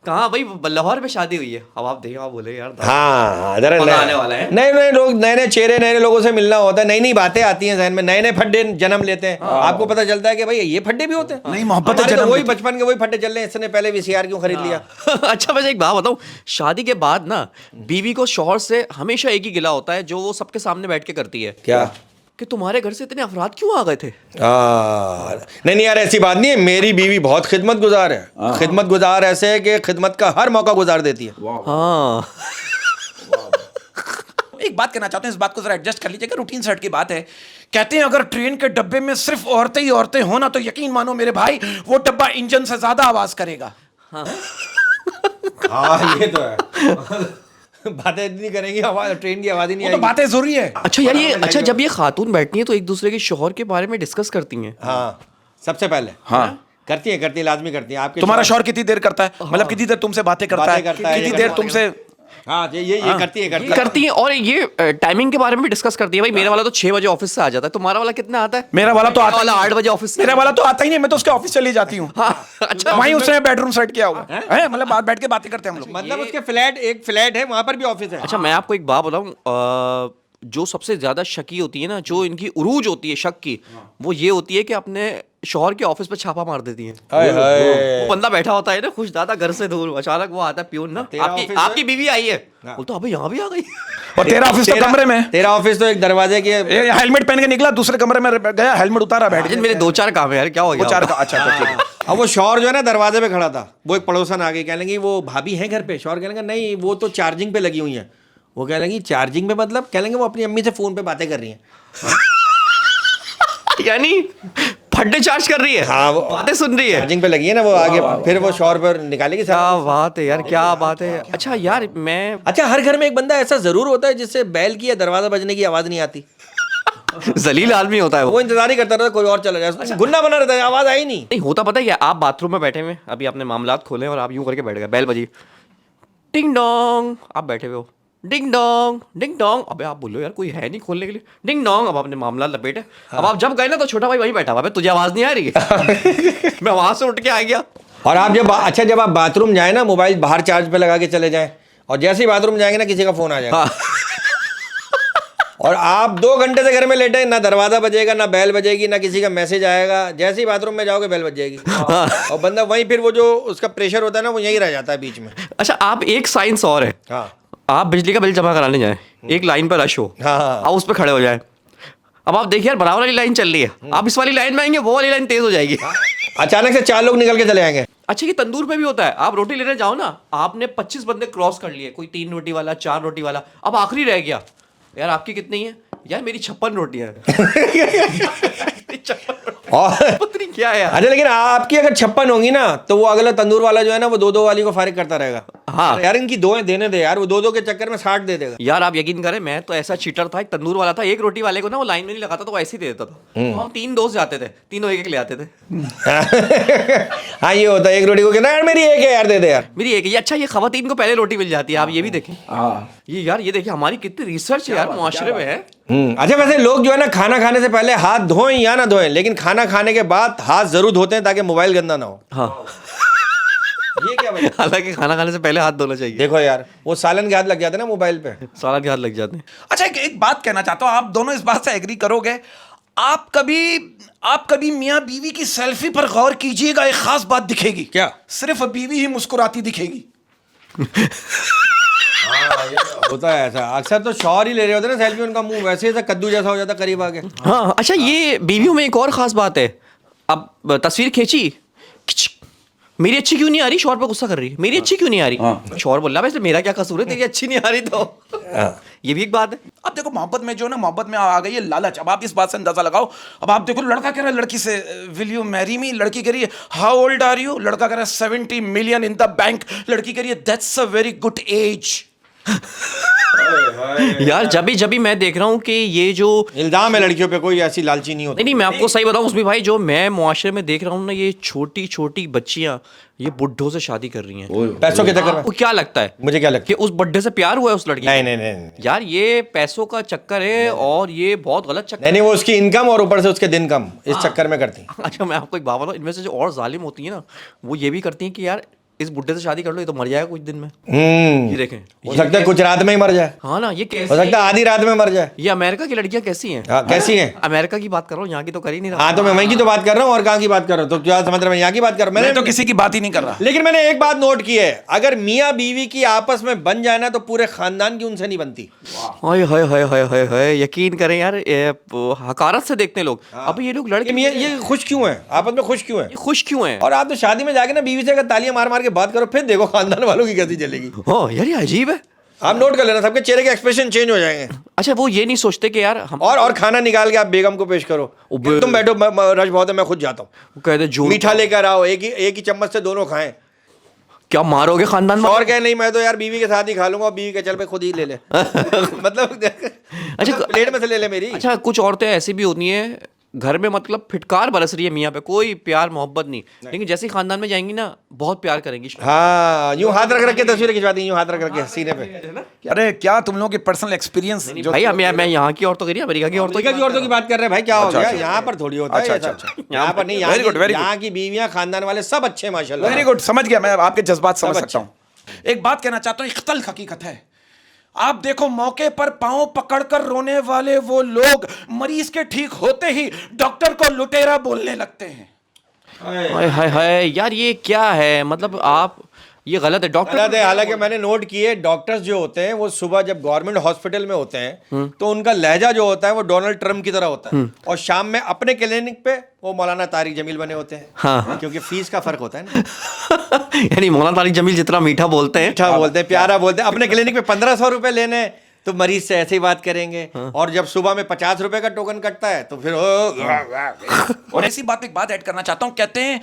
[SPEAKER 1] कहाँ भाई, लाहौर में शादी हुई है। अब आप देखो, आप बोले यार
[SPEAKER 2] हाँ
[SPEAKER 1] आने वाला है।
[SPEAKER 2] नए नए लोग, नए नए चेहरे, नए नए लोगों से मिलना होता है, नई नई बातें आती हैं जहन में, नए नए फड्डे जन्म लेते हैं। आपको पता चलता है कि भाई ये फड्डे भी होते हैं।
[SPEAKER 3] नहीं, मोहब्बत
[SPEAKER 2] हमारे
[SPEAKER 3] जन्म
[SPEAKER 2] तो वही
[SPEAKER 3] लेती
[SPEAKER 2] बचपन के वही फड्डे चल रहे हैं, इसने पहले VCR क्यों खरीद लिया।
[SPEAKER 1] अच्छा मैं एक बात बताऊं, शादी के बाद ना बीवी को शौहर से हमेशा एक ही गिला होता है, जो वो सबके सामने बैठ के करती है।
[SPEAKER 2] क्या?
[SPEAKER 1] कि तुम्हारे घर से इतने अफराद क्यों आ गए थे?
[SPEAKER 2] नहीं यार ऐसी बात नहीं है, मेरी बीवी बहुत खिदमत गुजार है। खिदमत गुजार ऐसे है कि खिदमत का हर मौका गुजार देती है।
[SPEAKER 1] हाँ
[SPEAKER 3] एक बात कहना चाहते हैं, इस बात को जरा एडजस्ट कर लीजिएगा, रूटीन सेट की बात है। कहते हैं अगर ट्रेन के डब्बे में सिर्फ औरतें ही औरतें हो ना, तो यकीन मानो मेरे भाई, वो डब्बा इंजन से ज्यादा आवाज करेगा।
[SPEAKER 2] हाँ ये तो है। बातें इतनी करेंगी, आवाज ट्रेन की आवाज ही नहीं
[SPEAKER 3] वो तो
[SPEAKER 2] आएगी।
[SPEAKER 3] बातें जरूरी है।
[SPEAKER 1] अच्छा यार, ये अच्छा जब ये खातून बैठती हैं तो एक दूसरे के शौहर के बारे में डिस्कस करती हैं।
[SPEAKER 2] हाँ सबसे पहले
[SPEAKER 3] हाँ
[SPEAKER 2] करती है, लाजमी करती है। आपके
[SPEAKER 3] तुम्हारा शौहर कितनी देर करता है, मतलब कितनी देर तुमसे बातें करता है, कितनी देर तुमसे।
[SPEAKER 2] हाँ ये
[SPEAKER 1] करती हैं। और ये टाइमिंग के बारे में भी डिस्कस करती है। भाई मेरा वाला तो 6 बजे ऑफिस से आ जाता है, तुम्हारा वाला कितना आता है?
[SPEAKER 3] मेरा वाला तो आता
[SPEAKER 1] वाला 8 बजे ऑफिस से।
[SPEAKER 3] मेरा वाला तो आता ही नहीं, मैं तो उसके ऑफिस चली जाती हूँ।
[SPEAKER 1] अच्छा
[SPEAKER 3] वहीं उसने बेडरूम सेट किया हुआ है, मतलब बात बैठ के बातें करते हैं हम लोग।
[SPEAKER 2] मतलब उसके फ्लैट, एक फ्लैट है वहां पर भी ऑफिस है।
[SPEAKER 1] अच्छा मैं आपको एक बात बताऊं, जो सबसे ज्यादा शकी होती है ना, जो इनकी उरूज होती है शक की, वो ये होती है कि अपने शौहर के ऑफिस पे छापा मार देती हैं। वो बंदा बैठा होता है ना खुश दादा घर से दूर, अचानक वो आता है प्यून ना, आपकी बीवी आई है, बोलता अबे यहाँ भी आ गई।
[SPEAKER 3] और तेरा ऑफिस तो कमरे में,
[SPEAKER 2] तेरा ऑफिस तो एक दरवाजे की
[SPEAKER 3] हेलमेट पहन के निकला, दूसरे कमरे में गया, हेलमेट उतारा, बैठ गया।
[SPEAKER 1] मेरे 2-4 काम है यार, क्या हो गया?
[SPEAKER 3] 2-4 का अच्छा ठीक है।
[SPEAKER 2] अब वो शौहर जो है ना दरवाजे पे खड़ा था, वो एक पड़ोसन आ गई, कह लेंगी वो भाभी हैं घर पे। शौहर कह लेंगे नहीं वो तो चार्जिंग पे लगी हुई हैं। वो कह लेंगी चार्जिंग पे मतलब? कह लेंगे वो अपनी अम्मी से फ़ोन पे बातें कर रही हैं।
[SPEAKER 1] यानी फड्डे चार्ज कर रही है,
[SPEAKER 2] हाँ, वो
[SPEAKER 1] बातें सुन रही है।
[SPEAKER 2] चार्जिंग पे लगी है ना वो आगे, फिर वो शौहर पर निकालेगी सारा।
[SPEAKER 1] क्या बात है यार, क्या बात है। अच्छा यार मैं
[SPEAKER 2] अच्छा, हर घर में एक बंदा ऐसा जरूर होता है जिससे बैल की या दरवाजा बजने की आवाज़ नहीं आती।
[SPEAKER 1] जलील आदमी होता है वो।
[SPEAKER 2] वो इंतजार ही करता रहता कोई और चला जाए, गुन्ना बना रहता है, आवाज़ आई नहीं।
[SPEAKER 1] नहीं होता पता है क्या, आप बाथरूम में बैठे हुए, अभी आपने मामलात खोले और आप यूं करके बैठ गए, बेल बजी, डिंग डोंग, आप बैठे हुए हो, डिंग डोंग डिंग डोंग, अबे आप बोलो यार कोई है नहीं खोलने के लिए, डिंग डोंग, अब आपने मामला लपेटे। अब आप जब गए ना तो छोटा भाई वहीं बैठा हुआ है, तुझे आवाज़ नहीं आ रही है। मैं वहां से उठ के आ गया।
[SPEAKER 2] और आप जब आप बाथरूम जाए ना, मोबाइल बाहर चार्ज पे लगा के चले जाएं, और जैसे ही बाथरूम जाएंगे ना किसी का फ़ोन आ जाएगा। और आप 2 घंटे से घर में लेटे, ना दरवाज़ा बजेगा, ना बेल बजेगी, ना किसी का मैसेज आएगा। जैसे ही बाथरूम में जाओगे बेल बज जाएगी, और बंदा वहीं फिर वो जो उसका प्रेशर होता है ना वो यहीं रह जाता है बीच में।
[SPEAKER 1] अच्छा आप एक साइंस और है,
[SPEAKER 2] हाँ
[SPEAKER 1] आप बिजली का बिल जमा कराने जाएं, एक लाइन पर रश हो,
[SPEAKER 2] हाँ।
[SPEAKER 1] आप उस पर खड़े हो जाए। अब आप देखिए यार बराबर वाली लाइन चल रही है, आप इस वाली लाइन में आएंगे, वो वाली लाइन तेज हो जाएगी।
[SPEAKER 2] अचानक से 4 लोग निकल के चले आएंगे।
[SPEAKER 1] अच्छा ये तंदूर पे भी होता है, आप रोटी लेने जाओ ना, आपने 25 बंदे क्रॉस कर लिए, कोई 3 रोटी वाला, 4 रोटी वाला, अब आखिरी रह गया, यार आपकी कितनी है? यार मेरी 56 रोटियां हैं। 56
[SPEAKER 2] और
[SPEAKER 1] पता नहीं क्या है यार।
[SPEAKER 2] अच्छा, लेकिन आपकी अगर 56 होंगी ना तो वो अगला तंदूर वाला जो है ना वो 2-2 वाली को फारिग करता रहेगा।
[SPEAKER 1] हाँ
[SPEAKER 2] यार इनकी 2 देने दे यार, वो 2-2 के चक्कर में 60 दे देगा।
[SPEAKER 1] यार आप यकीन करें, मैं तो ऐसा चीटर था, एक तंदूर वाला था, एक रोटी वाले को ना वो लाइन में नहीं लगाता, तो वो ऐसे ही दे देता था। तो हम 3 दोस्त जाते थे, तीनों एक ले आते थे।
[SPEAKER 2] हाँ ये होता है, एक रोटी को कहना यार मेरी एक है यार, दे दे यार
[SPEAKER 1] मेरी एक ये। अच्छा ये खवातीन को पहले रोटी मिल जाती है, आप ये भी देखें। ये यार ये देखिए हमारी कितनी रिसर्च है यार मुआशरे में है।
[SPEAKER 2] अच्छा, वैसे लोग जो है ना खाना खाने से पहले हाथ धोएं या ना धोएं, लेकिन खाना खाने के बाद हाथ जरूर धोते हैं ताकि मोबाइल गंदा ना हो।
[SPEAKER 1] हाँ
[SPEAKER 2] ये क्या भाई?
[SPEAKER 1] हालांकि खाना खाने से पहले हाथ धोना चाहिए।
[SPEAKER 2] देखो यार वो सालन के हाथ लग जाते हैं ना मोबाइल पे।
[SPEAKER 1] साला के हाथ लग जाते हैं।
[SPEAKER 3] अच्छा एक बात कहना चाहता हूं, आप दोनों इस बात से एग्री करोगे, आप कभी मियां बीवी की सेल्फी पर गौर कीजिएगा, एक खास बात दिखेगी।
[SPEAKER 2] क्या?
[SPEAKER 3] सिर्फ बीवी ही मुस्कुराती दिखेगी।
[SPEAKER 2] होता है ऐसा, अक्सर तो शौहर ही ले रहे होते हैं ना सेल्फी, उनका मुंह वैसे ही कद्दू जैसा हो जाता करीब आके।
[SPEAKER 1] हाँ अच्छा ये बीवियों में एक और खास बात है, अब तस्वीर खींची, मेरी अच्छी क्यों नहीं आ रही, शौहर पे गुस्सा कर रही है, मेरी अच्छी क्यों नहीं आ रही, शौहर बोल रहा है वैसे मेरा क्या कसूर है, तेरी अच्छी नहीं आ रही तो। ये भी एक बात है।
[SPEAKER 3] अब देखो मोहब्बत में जो है ना, मोहब्बत में आ गई है लालच। अब आप इस बात से अंदाजा लगाओ, अब आप देखो लड़का कह रहा है लड़की से विल यू मैरी मी, लड़की कह रही है हाउ ओल्ड आर यू, लड़का कह रहा है 70 मिलियन इन द बैंक, लड़की कह रही है that's a very good age.
[SPEAKER 1] यार जब भी मैं देख रहा हूँ कि ये जो
[SPEAKER 2] इल्जाम है लड़कियों पे, कोई ऐसी लालची नहीं होती।
[SPEAKER 1] नहीं मैं आपको सही बताऊं उसमें भाई, जो मैं मुआशरे में देख रहा हूँ ना, ये छोटी छोटी बच्चियां ये बुड्ढों से शादी कर रही हैं
[SPEAKER 2] पैसों के चक्कर में।
[SPEAKER 1] आपको क्या लगता है
[SPEAKER 2] मुझे क्या लगता
[SPEAKER 1] कि उस बुड्ढे से प्यार हुआ है उस लड़की
[SPEAKER 2] है? नहीं
[SPEAKER 1] यार ये पैसों का चक्कर है, और ये बहुत गलत चक्कर
[SPEAKER 2] नहीं, वो उसकी इनकम और ऊपर से उसके दिन कम, इस चक्कर में करती।
[SPEAKER 1] अच्छा मैं आपको एक बात बताऊं, इनमें से जो और जालिम होती है ना, वो ये भी करती हैं कि यार इस बुड्ढे से शादी कर लो, ये तो मर जाएगा कुछ दिन में। ये देखें,
[SPEAKER 2] हो सकता है कुछ रात में ही मर जाए,
[SPEAKER 1] हाँ ना, ये
[SPEAKER 2] हो
[SPEAKER 1] कैसी
[SPEAKER 2] सकता है आधी रात में मर जाए।
[SPEAKER 1] ये अमेरिका की लड़कियां कैसी हैं?
[SPEAKER 2] हाँ, कैसी हैं?
[SPEAKER 1] अमेरिका की बात कर रहा हूँ, यहाँ की तो कर ही नहीं रहा।
[SPEAKER 2] हाँ तो मैं वहीं की तो बात कर रहा हूँ, और कहाँ की बात कर रहा हूँ? तो क्या समझ रहा हूँ, यहाँ की बात कर रहा हूँ
[SPEAKER 3] मैं
[SPEAKER 2] मैंने
[SPEAKER 3] तो किसी की बात ही नहीं कर रहा।
[SPEAKER 2] लेकिन मैंने एक बात नोट की है, अगर मियाँ बीवी की आपस में बन जाए ना तो पूरे खानदान की उनसे नहीं बनती।
[SPEAKER 1] हाय हाय हाय हाय हाय हाय, यकीन करें यार, हकारत से देखते हैं लोग। अब ये लोग लड़के
[SPEAKER 2] मियाँ ये खुश क्यों है, आपस में खुश क्यों है?
[SPEAKER 1] खुश क्यों हैं?
[SPEAKER 2] और आप तो शादी में जाके ना बीवी से अगर तालियां मार मार के बात करो, फिर देखो खानदान वालों की कैसी चलेगी।
[SPEAKER 1] हाँ यार ये अजीब है।
[SPEAKER 2] आप नोट कर लेना, सबके चेहरे के एक्सप्रेशन चेंज हो जाएंगे।
[SPEAKER 1] अच्छा वो ये नहीं सोचते कि यार हम
[SPEAKER 2] और खाना निकाल के आप बेगम को पेश करो, तुम बैठो, रश बहुत है, मैं खुद जाता हूँ।
[SPEAKER 1] कहते जो
[SPEAKER 2] मीठा लेकर आओ, एक ही चम्मच से दोनों खाएं।
[SPEAKER 1] क्या मारोगे खानदान में?
[SPEAKER 2] और क्या नहीं, मैं तो यार बीवी के साथ ही खा लूंगा, बीवी के चल पे खुद ही ले ले। मतलब
[SPEAKER 1] अच्छा
[SPEAKER 2] प्लेट में से ले ले मेरी।
[SPEAKER 1] अच्छा कुछ औरतें ऐसी भी होती हैं, घर में मतलब फिटकार बरस रही है मियाँ पे, कोई प्यार मोहब्बत नहीं, लेकिन जैसे ही खानदान में जाएंगी ना बहुत प्यार करेंगी।
[SPEAKER 2] हाँ, यूं हाथ रख रख के तस्वीरें खिंचवाती हैं, यूं हाथ रख रख के सीने पे।
[SPEAKER 3] अरे क्या तुम लोगों के पर्सनल एक्सपीरियंस
[SPEAKER 1] भाई मैं यहाँ की औरतों कह रही है, अमेरिका की औरतों
[SPEAKER 2] अमेरिका की औरतों की बात कर रहे हैं भाई, क्या हो गया? यहाँ पर थोड़ी होता है।
[SPEAKER 3] अच्छा, अच्छा।
[SPEAKER 2] यहाँ पर नहीं,
[SPEAKER 3] Very good, very good.
[SPEAKER 2] यहाँ की बीवियां खानदान वाले सब अच्छे माशाल्लाह।
[SPEAKER 3] वेरी गुड, समझ गया मैं, आपके जज्बात समझ
[SPEAKER 2] सब
[SPEAKER 3] सकता हूँ। एक बात कहना चाहता हूँ, एक तल्ख हकीकत है, आप देखो मौके पर पांव पकड़कर रोने वाले वो लोग मरीज के ठीक होते ही डॉक्टर को लुटेरा बोलने लगते हैं।
[SPEAKER 1] हाय हाय हाय यार ये क्या है, मतलब आप ये गलत है डॉक्टर।
[SPEAKER 2] गलत है। हालांकि मैंने नोट किए डॉक्टर्स जो होते हैं वो सुबह जब गवर्नमेंट हॉस्पिटल में होते हैं तो उनका लहजा जो होता है वो डोनाल्ड ट्रम्प की तरह होता है, और शाम में अपने क्लिनिक पे वो मौलाना तारिक जमील बने होते हैं।
[SPEAKER 1] हाँ।
[SPEAKER 2] क्योंकि फीस का फर्क होता है ना।
[SPEAKER 1] यानी मौलाना तारिक जमील जितना मीठा बोलते हैं,
[SPEAKER 2] अच्छा बोलते हैं, प्यारा बोलते हैं। अपने क्लिनिक पे 1500 रुपए लेने हैं तो मरीज से ऐसे ही बात करेंगे, और जब सुबह में 50 रुपए का टोकन कटता है तो फिर
[SPEAKER 3] और ऐसी बात एक बात ऐड करना चाहता हूं, कहते हैं,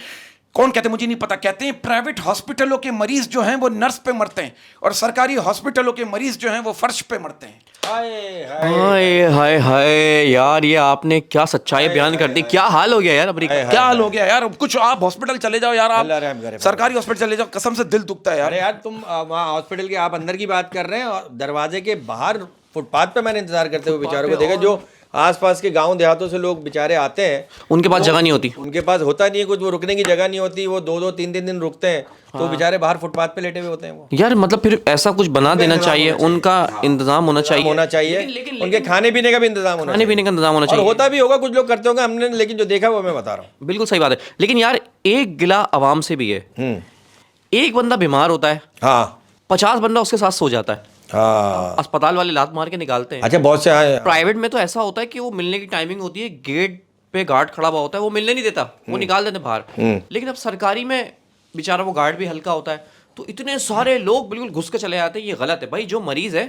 [SPEAKER 3] कौन कहते हैं मुझे नहीं पता, कहते हैं प्राइवेट हॉस्पिटलों के मरीज जो हैं वो नर्स पे मरते हैं और सरकारी हॉस्पिटलों के मरीज जो हैं वो फर्श पे मरते हैं।
[SPEAKER 1] हाय हाय हाय यार, ये आपने क्या सच्चाई बयान कर दी। क्या हाल हो गया यार अमेरिका।
[SPEAKER 3] क्या हाल हो गया यार। कुछ आप हॉस्पिटल चले जाओ यार,
[SPEAKER 2] अल्लाह रहम करे।
[SPEAKER 3] आप सरकारी हॉस्पिटल चले जाओ, कसम से दिल दुखता है यार।
[SPEAKER 2] अरे यार तुम वहाँ हॉस्पिटल के आप अंदर की बात कर रहे हैं, और दरवाजे के बाहर फुटपाथ पे मैंने इंतजार करते हुए बेचारों को देखा, जो आसपास के गांव देहातों से लोग बेचारे आते हैं,
[SPEAKER 1] उनके पास जगह नहीं होती,
[SPEAKER 2] उनके पास होता नहीं है कुछ, वो रुकने की जगह नहीं होती, वो 2-2 3-3 दिन रुकते हैं, तो बेचारे बाहर फुटपाथ पे लेटे हुए होते हैं वो।
[SPEAKER 1] यार मतलब फिर ऐसा कुछ बना देना चाहिए, उनका इंतजाम होना चाहिए,
[SPEAKER 2] उनके खाने पीने का भी इंतजाम होना
[SPEAKER 1] खाने पीने का इंतजाम होना
[SPEAKER 2] और
[SPEAKER 1] चाहिए।
[SPEAKER 2] होता भी होगा, कुछ लोग करते होंगे, हमने लेकिन जो देखा वो मैं बता रहा हूँ।
[SPEAKER 1] बिल्कुल सही बात है। लेकिन यार एक गिला आवाम से भी है, एक बंदा बीमार होता है,
[SPEAKER 2] हाँ
[SPEAKER 1] 50 बंदा उसके साथ सो जाता है,
[SPEAKER 2] हाँ।
[SPEAKER 1] अस्पताल वाले लात मार के निकालते हैं।
[SPEAKER 2] अच्छा बहुत से हाँ।
[SPEAKER 1] प्राइवेट में तो ऐसा होता है कि वो मिलने की टाइमिंग होती है, गेट पे गार्ड खड़ा हुआ होता है, वो मिलने नहीं देता, वो निकाल देते बाहर। लेकिन अब सरकारी में बेचारा वो गार्ड भी हल्का होता है, तो इतने सारे लोग बिल्कुल घुस के चले जाते हैं। ये गलत है भाई। जो मरीज है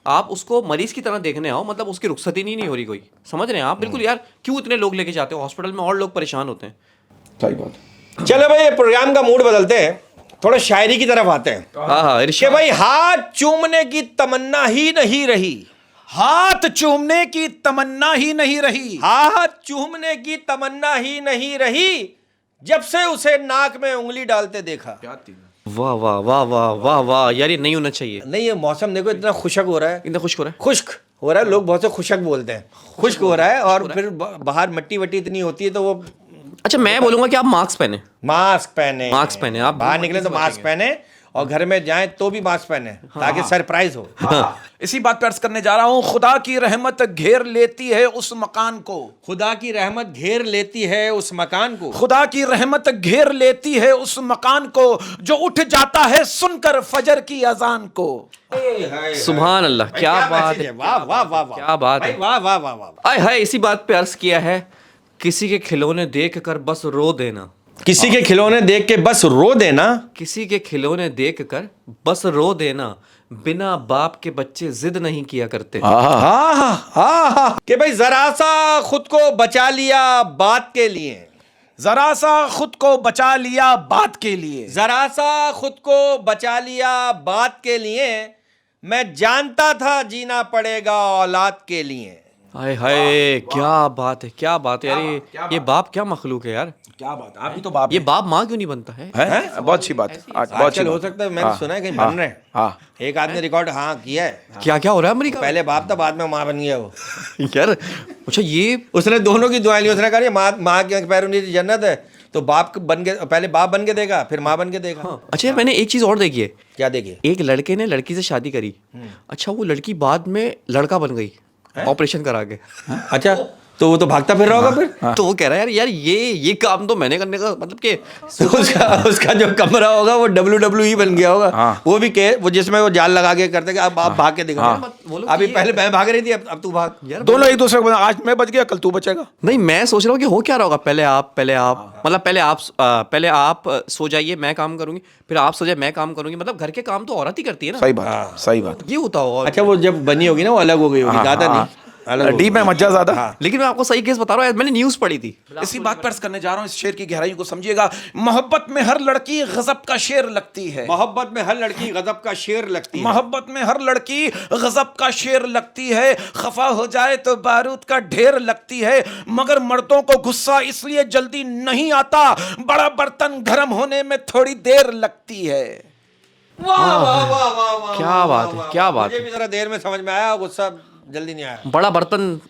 [SPEAKER 1] आप उसको मरीज की तरह देखने आओ, मतलब उसकी रुखसती नहीं हो रही कोई, समझ रहे हैं आप। बिल्कुल यार, क्यों इतने लोग लेके जाते हो हॉस्पिटल में और लोग परेशान होते हैं।
[SPEAKER 3] सही बात।
[SPEAKER 2] चलो भाई, ये प्रोग्राम का मूड बदलते हैं, थोड़ा शायरी की तरफ आते हैं।
[SPEAKER 1] हाँ हाँ
[SPEAKER 2] कि
[SPEAKER 1] इरशाद।
[SPEAKER 2] भाई हाथ चूमने की तमन्ना ही नहीं रही,
[SPEAKER 3] हाथ चूमने की तमन्ना ही नहीं रही,
[SPEAKER 2] हाथ चूमने की तमन्ना ही नहीं रही, जब से उसे नाक में उंगली डालते देखा।
[SPEAKER 1] वाह वाह वाह वाह वाह वाह यार, ये नहीं होना चाहिए।
[SPEAKER 2] नहीं, ये मौसम देखो इतना खुशक हो रहा है,
[SPEAKER 1] इतना खुश हो रहा है।
[SPEAKER 2] खुश्क हो रहा है, लोग बहुत से खुशक बोलते हैं, खुश्क हो रहा है, और फिर बाहर मट्टी वट्टी इतनी होती है तो वो
[SPEAKER 1] अच्छा मैं बोलूंगा कि आप मास्क पहने,
[SPEAKER 2] मास्क पहने,
[SPEAKER 1] मास्क पहने, आप
[SPEAKER 2] बाहर निकले तो मास्क पहने, और घर में जाएं तो भी मास्क पहने, ताकि सरप्राइज हो।
[SPEAKER 3] इसी बात पे अर्ज करने जा रहा हूं, खुदा की रहमत घेर लेती है उस मकान को,
[SPEAKER 2] खुदा की रहमत घेर लेती है उस मकान को,
[SPEAKER 3] खुदा की रहमत घेर लेती है उस मकान को, जो उठ जाता है सुनकर फजर की अजान को।
[SPEAKER 1] सुभान अल्लाह, क्या बात है,
[SPEAKER 2] वाह वाह वाह वाह,
[SPEAKER 1] क्या बात है,
[SPEAKER 2] वाह वाह वाह वाह।
[SPEAKER 1] आय हाय। इसी बात पे अर्ज किया है, किसी के खिलौने देख कर बस रो देना,
[SPEAKER 2] किसी के खिलौने देख के बस रो देना,
[SPEAKER 1] किसी के खिलौने देख कर बस रो देना, बिना बाप के बच्चे जिद नहीं किया करते।
[SPEAKER 2] कि भाई जरा सा खुद को बचा लिया बात के लिए,
[SPEAKER 3] जरा सा खुद को बचा लिया बात के लिए,
[SPEAKER 2] जरा सा खुद को बचा लिया बात के लिए, मैं जानता था जीना पड़ेगा औलाद के लिए।
[SPEAKER 1] हाय हाय, क्या बात है, क्या बात है यार। ये बाप क्या मखलूक है यार।
[SPEAKER 3] क्या बात, आप भी तो बाप
[SPEAKER 1] ये बाप माँ क्यों नहीं बनता है?
[SPEAKER 3] है, बहुत अच्छी बात, बहुत अच्छी
[SPEAKER 2] आजकल हो
[SPEAKER 3] बात।
[SPEAKER 2] सकता है, मैंने सुना है कहीं बन रहे हैं।
[SPEAKER 3] हाँ,
[SPEAKER 2] एक आदमी रिकॉर्ड हाँ किया है,
[SPEAKER 1] क्या क्या हो रहा है अमेरिका में?
[SPEAKER 2] पहले बाप था बाद में माँ बन गया वो।
[SPEAKER 1] यार अच्छा, ये
[SPEAKER 2] उसने दोनों की दुआएं ली, उसने कहा माँ के पैरों नीचे जन्नत है, तो बाप बन के, पहले बाप बन के देखा, फिर माँ बन के देखा।
[SPEAKER 1] अच्छा यार, मैंने एक चीज और देखी है।
[SPEAKER 2] क्या देखिए?
[SPEAKER 1] एक लड़के ने लड़की से शादी करी, अच्छा वो लड़की बाद में लड़का बन गई ऑपरेशन करा के।
[SPEAKER 2] अच्छा, तो वो तो भागता फिर रहा होगा फिर।
[SPEAKER 1] तो वो कह रहा है यार ये काम तो मैंने करने का मतलब कि
[SPEAKER 2] तो उसका जो कमरा होगा वो WWE बन गया होगा। वो भी वो जिसमें वो जाल लगा के करते कि अब आप भाग के दिखा। अभी पहले मैं भाग रही थी, अब तू भाग।
[SPEAKER 1] यार
[SPEAKER 3] दोनों एक दूसरे को, आज मैं बच गया कल तू बचेगा।
[SPEAKER 1] नहीं, मैं सोच रहा हूँ कि हो क्या रहा होगा। पहले आप मतलब पहले आप सो जाइए, मैं काम करूंगी, फिर आप सो जाए, मैं काम करूंगी। मतलब घर के काम तो औरत ही करती है ना।
[SPEAKER 3] सही बात, सही बात।
[SPEAKER 1] ये होता होगा।
[SPEAKER 2] अच्छा, वो जब बनी होगी ना वो अलग हो गई होगी, ज्यादा नहीं अलग
[SPEAKER 3] डी में मज्जा ज्यादा।
[SPEAKER 1] लेकिन मैं आपको सही केस बता रहा हूँ, मैंने न्यूज़ पढ़ी थी।
[SPEAKER 3] इसी बात पर अर्ज करने जा रहा हूँ, इस शेर की गहराई को समझिएगा। मोहब्बत में हर लड़की गजब का शेर लगती है,
[SPEAKER 2] मोहब्बत में हर लड़की गजब का शेर लगती है,
[SPEAKER 3] मोहब्बत में हर लड़की गजब का शेर लगती है, खफा हो जाए तो बारूद का ढेर लगती है, मगर मर्दों को गुस्सा इसलिए जल्दी नहीं आता, बड़ा बर्तन गर्म होने में थोड़ी देर लगती है।
[SPEAKER 2] वाह वाह वाह वाह वाह,
[SPEAKER 1] क्या बात है, क्या बात है।
[SPEAKER 2] मुझे भी जरा देर में समझ में आया, गुस्सा जल्दी नहीं आया।
[SPEAKER 1] बड़ा बर्तन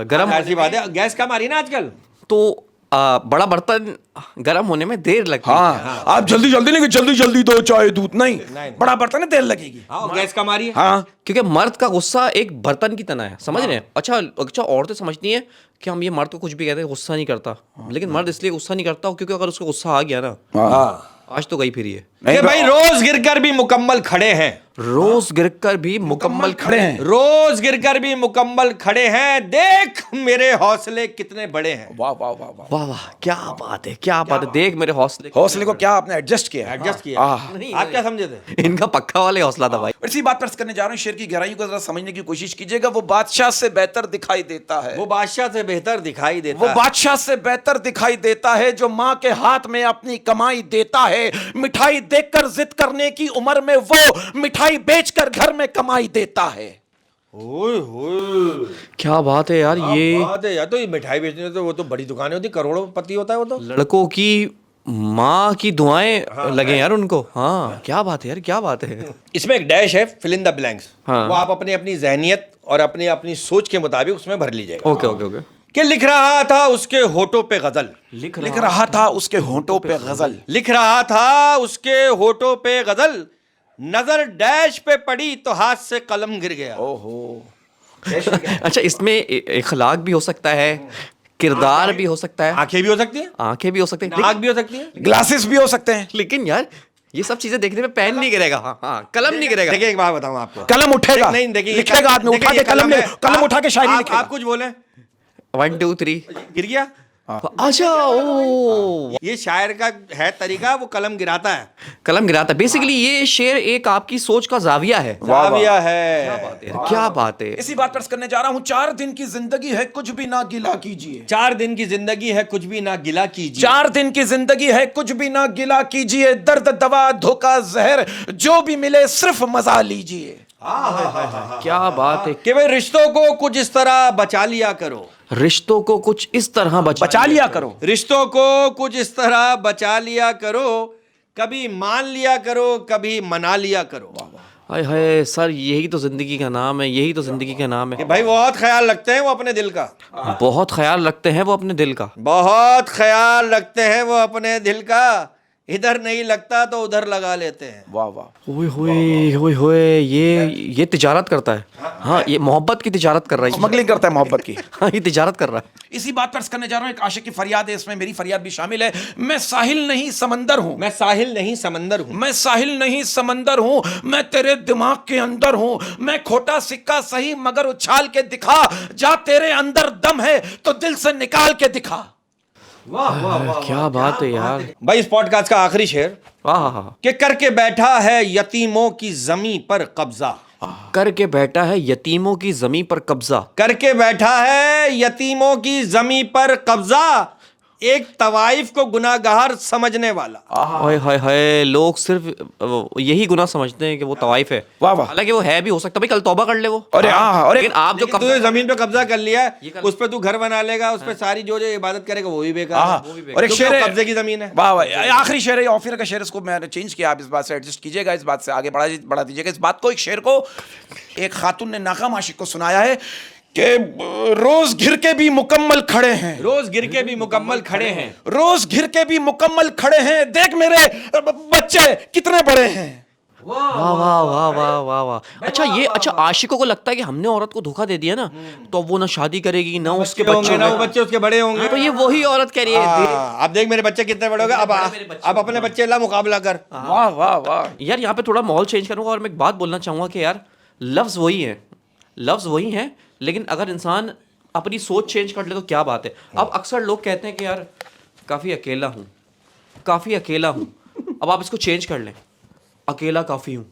[SPEAKER 1] गरम,
[SPEAKER 2] ऐसी बात है, गैस कम आ रही ना आजकल,
[SPEAKER 1] तो बड़ा बर्तन गरम होने में देर लगती है।
[SPEAKER 3] हाँ, आप जल्दी जल्दी नहीं कि जल्दी जल्दी दो चाय दूध, नहीं, बड़ा बर्तन है, देर लगेगी।
[SPEAKER 2] हाँ, गैस कम आ रही है।
[SPEAKER 3] हाँ,
[SPEAKER 1] क्योंकि मर्द का गुस्सा एक बर्तन की तरह है, समझ रहे हैं। अच्छा औरतें समझती हैं कि हम ये मर्द को कुछ भी कहते हैं गुस्सा नहीं करता, लेकिन मर्द इसलिए गुस्सा नहीं करता क्योंकि अगर उसको गुस्सा आ गया ना, आज तो गई फिर ये
[SPEAKER 2] कि भाई रोज गिरकर भी मुकम्मल खड़े हैं,
[SPEAKER 1] रोज गिरकर भी मुकम्मल
[SPEAKER 3] खड़े हैं।
[SPEAKER 2] रोज गिरकर भी मुकम्मल खड़े हैं, देख मेरे हौसले कितने बड़े हैं।
[SPEAKER 3] वाह वाह वाह वाह,
[SPEAKER 1] वाह वाह, क्या बात है, क्या बात है। देख मेरे हौसले
[SPEAKER 3] हौसले को क्या आपने एडजस्ट किया है?
[SPEAKER 2] एडजस्ट किया।
[SPEAKER 3] आह।
[SPEAKER 2] आप क्या समझे थे?
[SPEAKER 1] इनका पक्का वाले हौसला था भाई।
[SPEAKER 3] और इसी बात पर करने जा रहा हूँ, शेर की गहराई को जरा समझने की कोशिश कीजिएगा। वो बादशाह से बेहतर दिखाई देता है,
[SPEAKER 2] वो बादशाह से बेहतर दिखाई देता
[SPEAKER 3] वो
[SPEAKER 2] है।
[SPEAKER 3] बादशाह से बेहतर दिखाई देता है जो माँ के हाथ में अपनी कमाई देता है। मिठाई देखकर जिद करने की उम्र में वो मिठाई बेचकर घर में कमाई देता है।
[SPEAKER 2] ओए होए,
[SPEAKER 1] क्या बात है यार, ये
[SPEAKER 2] बात है यार। तो ये मिठाई बेचने तो वो तो बड़ी दुकानें होती, करोड़पति होता है वो तो।
[SPEAKER 1] लड़कों की माँ की दुआएं लगे यार उनको। हाँ, क्या बात है यार, क्या बात है।
[SPEAKER 2] इसमें एक डैश है, फिल इन द ब्लैंक्स।
[SPEAKER 1] हाँ।
[SPEAKER 2] वो आप अपनी अपनी जहनियत और अपनी अपनी सोच के मुताबिक उसमें भर लीजिएगा।
[SPEAKER 1] Okay okay okay.
[SPEAKER 2] कि लिख रहा था उसके होठों पे गजल,
[SPEAKER 1] लिख
[SPEAKER 3] लिख रहा था उसके होंठों पे गजल,
[SPEAKER 2] लिख रहा था उसके होठों पे गजल, नजर डैश पे पड़ी तो हाथ से कलम गिर गया।
[SPEAKER 3] ओहो।
[SPEAKER 1] अच्छा, इसमें इखलाक भी हो सकता है, किरदार भी हो सकता है,
[SPEAKER 2] आंखें भी हो सकती है,
[SPEAKER 1] आंखें भी हो सकती हैं,
[SPEAKER 2] नाक भी हो सकती है।
[SPEAKER 3] ग्लासेस भी हो सकते हैं।
[SPEAKER 1] लेकिन यार ये सब चीजें देखने में पेन नहीं गिरेगा। हाँ हाँ, कलम नहीं गिरेगा।
[SPEAKER 2] देखिए एक बात बताऊं आपको,
[SPEAKER 3] कलम उठेगा,
[SPEAKER 2] नहीं देखिए ये
[SPEAKER 3] लिखेगा आदमी,
[SPEAKER 2] देखिए
[SPEAKER 3] उठा
[SPEAKER 2] ये
[SPEAKER 3] के कलम
[SPEAKER 2] है।
[SPEAKER 3] कलम उठा के शायरी
[SPEAKER 2] आप
[SPEAKER 3] लिखेगा।
[SPEAKER 2] कुछ बोले,
[SPEAKER 1] 1 2 3
[SPEAKER 2] गिर गया।
[SPEAKER 1] अच्छा, ओ
[SPEAKER 2] ये शायर का है तरीका, वो कलम गिराता है।
[SPEAKER 1] कलम गिराता। बेसिकली ये शेर एक आपकी सोच का जाविया है।
[SPEAKER 2] जाविया है।
[SPEAKER 1] क्या बात है।
[SPEAKER 3] इसी बात पर करने जा रहा हूं। 4 दिन की जिंदगी है, कुछ भी ना गिला कीजिए।
[SPEAKER 2] 4 दिन की जिंदगी है, कुछ भी ना गिला कीजिए।
[SPEAKER 3] 4 दिन की जिंदगी है, कुछ भी ना गिला कीजिए। दर्द दवा धोखा जहर जो भी मिले सिर्फ मजा लीजिए।
[SPEAKER 1] क्या बात है।
[SPEAKER 2] कि भाई रिश्तों को कुछ इस तरह बचा लिया करो,
[SPEAKER 1] रिश्तों को कुछ इस तरह
[SPEAKER 3] बचा लिया करो।
[SPEAKER 2] रिश्तों को कुछ इस तरह बचा लिया करो, कभी मान लिया करो, कभी मना लिया करो।
[SPEAKER 1] हाय हाय सर, यही तो जिंदगी का नाम है, यही तो जिंदगी का नाम
[SPEAKER 2] कि
[SPEAKER 1] है।
[SPEAKER 2] भाई बहुत ख्याल रखते हैं वो अपने दिल का,
[SPEAKER 1] बहुत ख्याल रखते हैं वो अपने दिल का।
[SPEAKER 2] बहुत ख्याल रखते हैं वो अपने दिल का, इधर नहीं लगता तो उधर लगा लेते हैं।
[SPEAKER 3] वाह वाह।
[SPEAKER 1] ओए होए ओए होए, ये तिजारत करता है। हाँ, ये मोहब्बत की तिजारत कर रहा है।
[SPEAKER 3] स्मगलिंग करता है मोहब्बत की।
[SPEAKER 1] हाँ, ये तिजारत कर रहा है।
[SPEAKER 3] इसी बात पर करने जा रहा हूं। एक आशिक की फरियाद है, इसमें मेरी फरियाद भी शामिल है। मैं साहिल नहीं समंदर हूं,
[SPEAKER 2] मैं साहिल नहीं समंदर हूँ,
[SPEAKER 3] मैं साहिल नहीं समंदर हूं, मैं तेरे दिमाग के अंदर हूं। मैं खोटा सिक्का सही मगर उछाल के दिखा, जा तेरे अंदर दम है तो दिल से निकाल के दिखा।
[SPEAKER 1] क्या बात है यार।
[SPEAKER 2] भाई इस पॉडकास्ट का आखिरी शेर,
[SPEAKER 1] हाँ,
[SPEAKER 2] कि करके बैठा है यतीमों की जमी पर कब्जा,
[SPEAKER 1] करके बैठा है यतीमों की जमी पर कब्जा।
[SPEAKER 2] करके बैठा है यतीमों की जमी पर कब्जा, एक तवाइफ को गुनाहगार समझने वाला।
[SPEAKER 1] हाय हाय हाय, लोग सिर्फ यही गुनाह समझते हैं कि वो तवाइफ है।
[SPEAKER 3] वाह वाह।
[SPEAKER 1] हालांकि वो है भी, हो सकता है भाई कल तौबा कर ले वो।
[SPEAKER 3] अरे हाँ, और
[SPEAKER 1] लेकिन आप जो
[SPEAKER 2] लेकिन तूने जमीन पे कब्जा कर लिया
[SPEAKER 1] ये
[SPEAKER 2] है,
[SPEAKER 1] कर-
[SPEAKER 2] उस पे तू घर बना लेगा, उस पे सारी जो जो इबादत करेगा वो भी बेकार
[SPEAKER 3] हाँ,
[SPEAKER 2] है।
[SPEAKER 3] और एक
[SPEAKER 2] क्योंकि
[SPEAKER 3] शेर
[SPEAKER 2] वो
[SPEAKER 3] है,
[SPEAKER 2] कब्जे की जमीन है।
[SPEAKER 3] वाह वाह। आखिरी शेर है ऑफियर का शेर, इसको मैंने चेंज किया, आप इस बात से एडजस्ट कीजिएगा, इस बात से आगे बढ़ा दीजिएगा इस बात को। एक शेर को एक खातून ने नाकाम आशिक को सुनाया है कि रोज घिर के भी मुकम्मल खड़े हैं,
[SPEAKER 2] रोज गिर के भी मुकम्मल खड़े हैं,
[SPEAKER 3] रोज घिर के भी मुकम्मल खड़े हैं, देख मेरे बच्चे कितने बड़े हैं।
[SPEAKER 1] वाह वाह वाह वाह वाह वाह। अच्छा आशिकों को लगता है कि हमने औरत को धोखा दे दिया ना, तो अब वो ना शादी करेगी ना उसके बच्चे
[SPEAKER 2] होंगे ना, वो बच्चे उसके बड़े होंगे।
[SPEAKER 1] तो ये वही औरत कह रही है।
[SPEAKER 2] हाँ, अब देख मेरे बच्चे कितने बड़े हो गए, अब अपने बच्चे ला मुकाबला कर।
[SPEAKER 3] वाह वाह वाह।
[SPEAKER 1] यार यहाँ पे थोड़ा माहौल चेंज करूंगा और मैं एक बात बोलना चाहूंगा कि यार लफ्ज़ वही हैं, लफ्ज़ वही हैं, लेकिन अगर इंसान अपनी सोच चेंज कर ले तो क्या बात है। अब अक्सर लोग कहते हैं कि यार काफ़ी अकेला हूँ, काफ़ी अकेला हूँ। अब आप इसको चेंज कर लें, अकेला काफ़ी हूँ।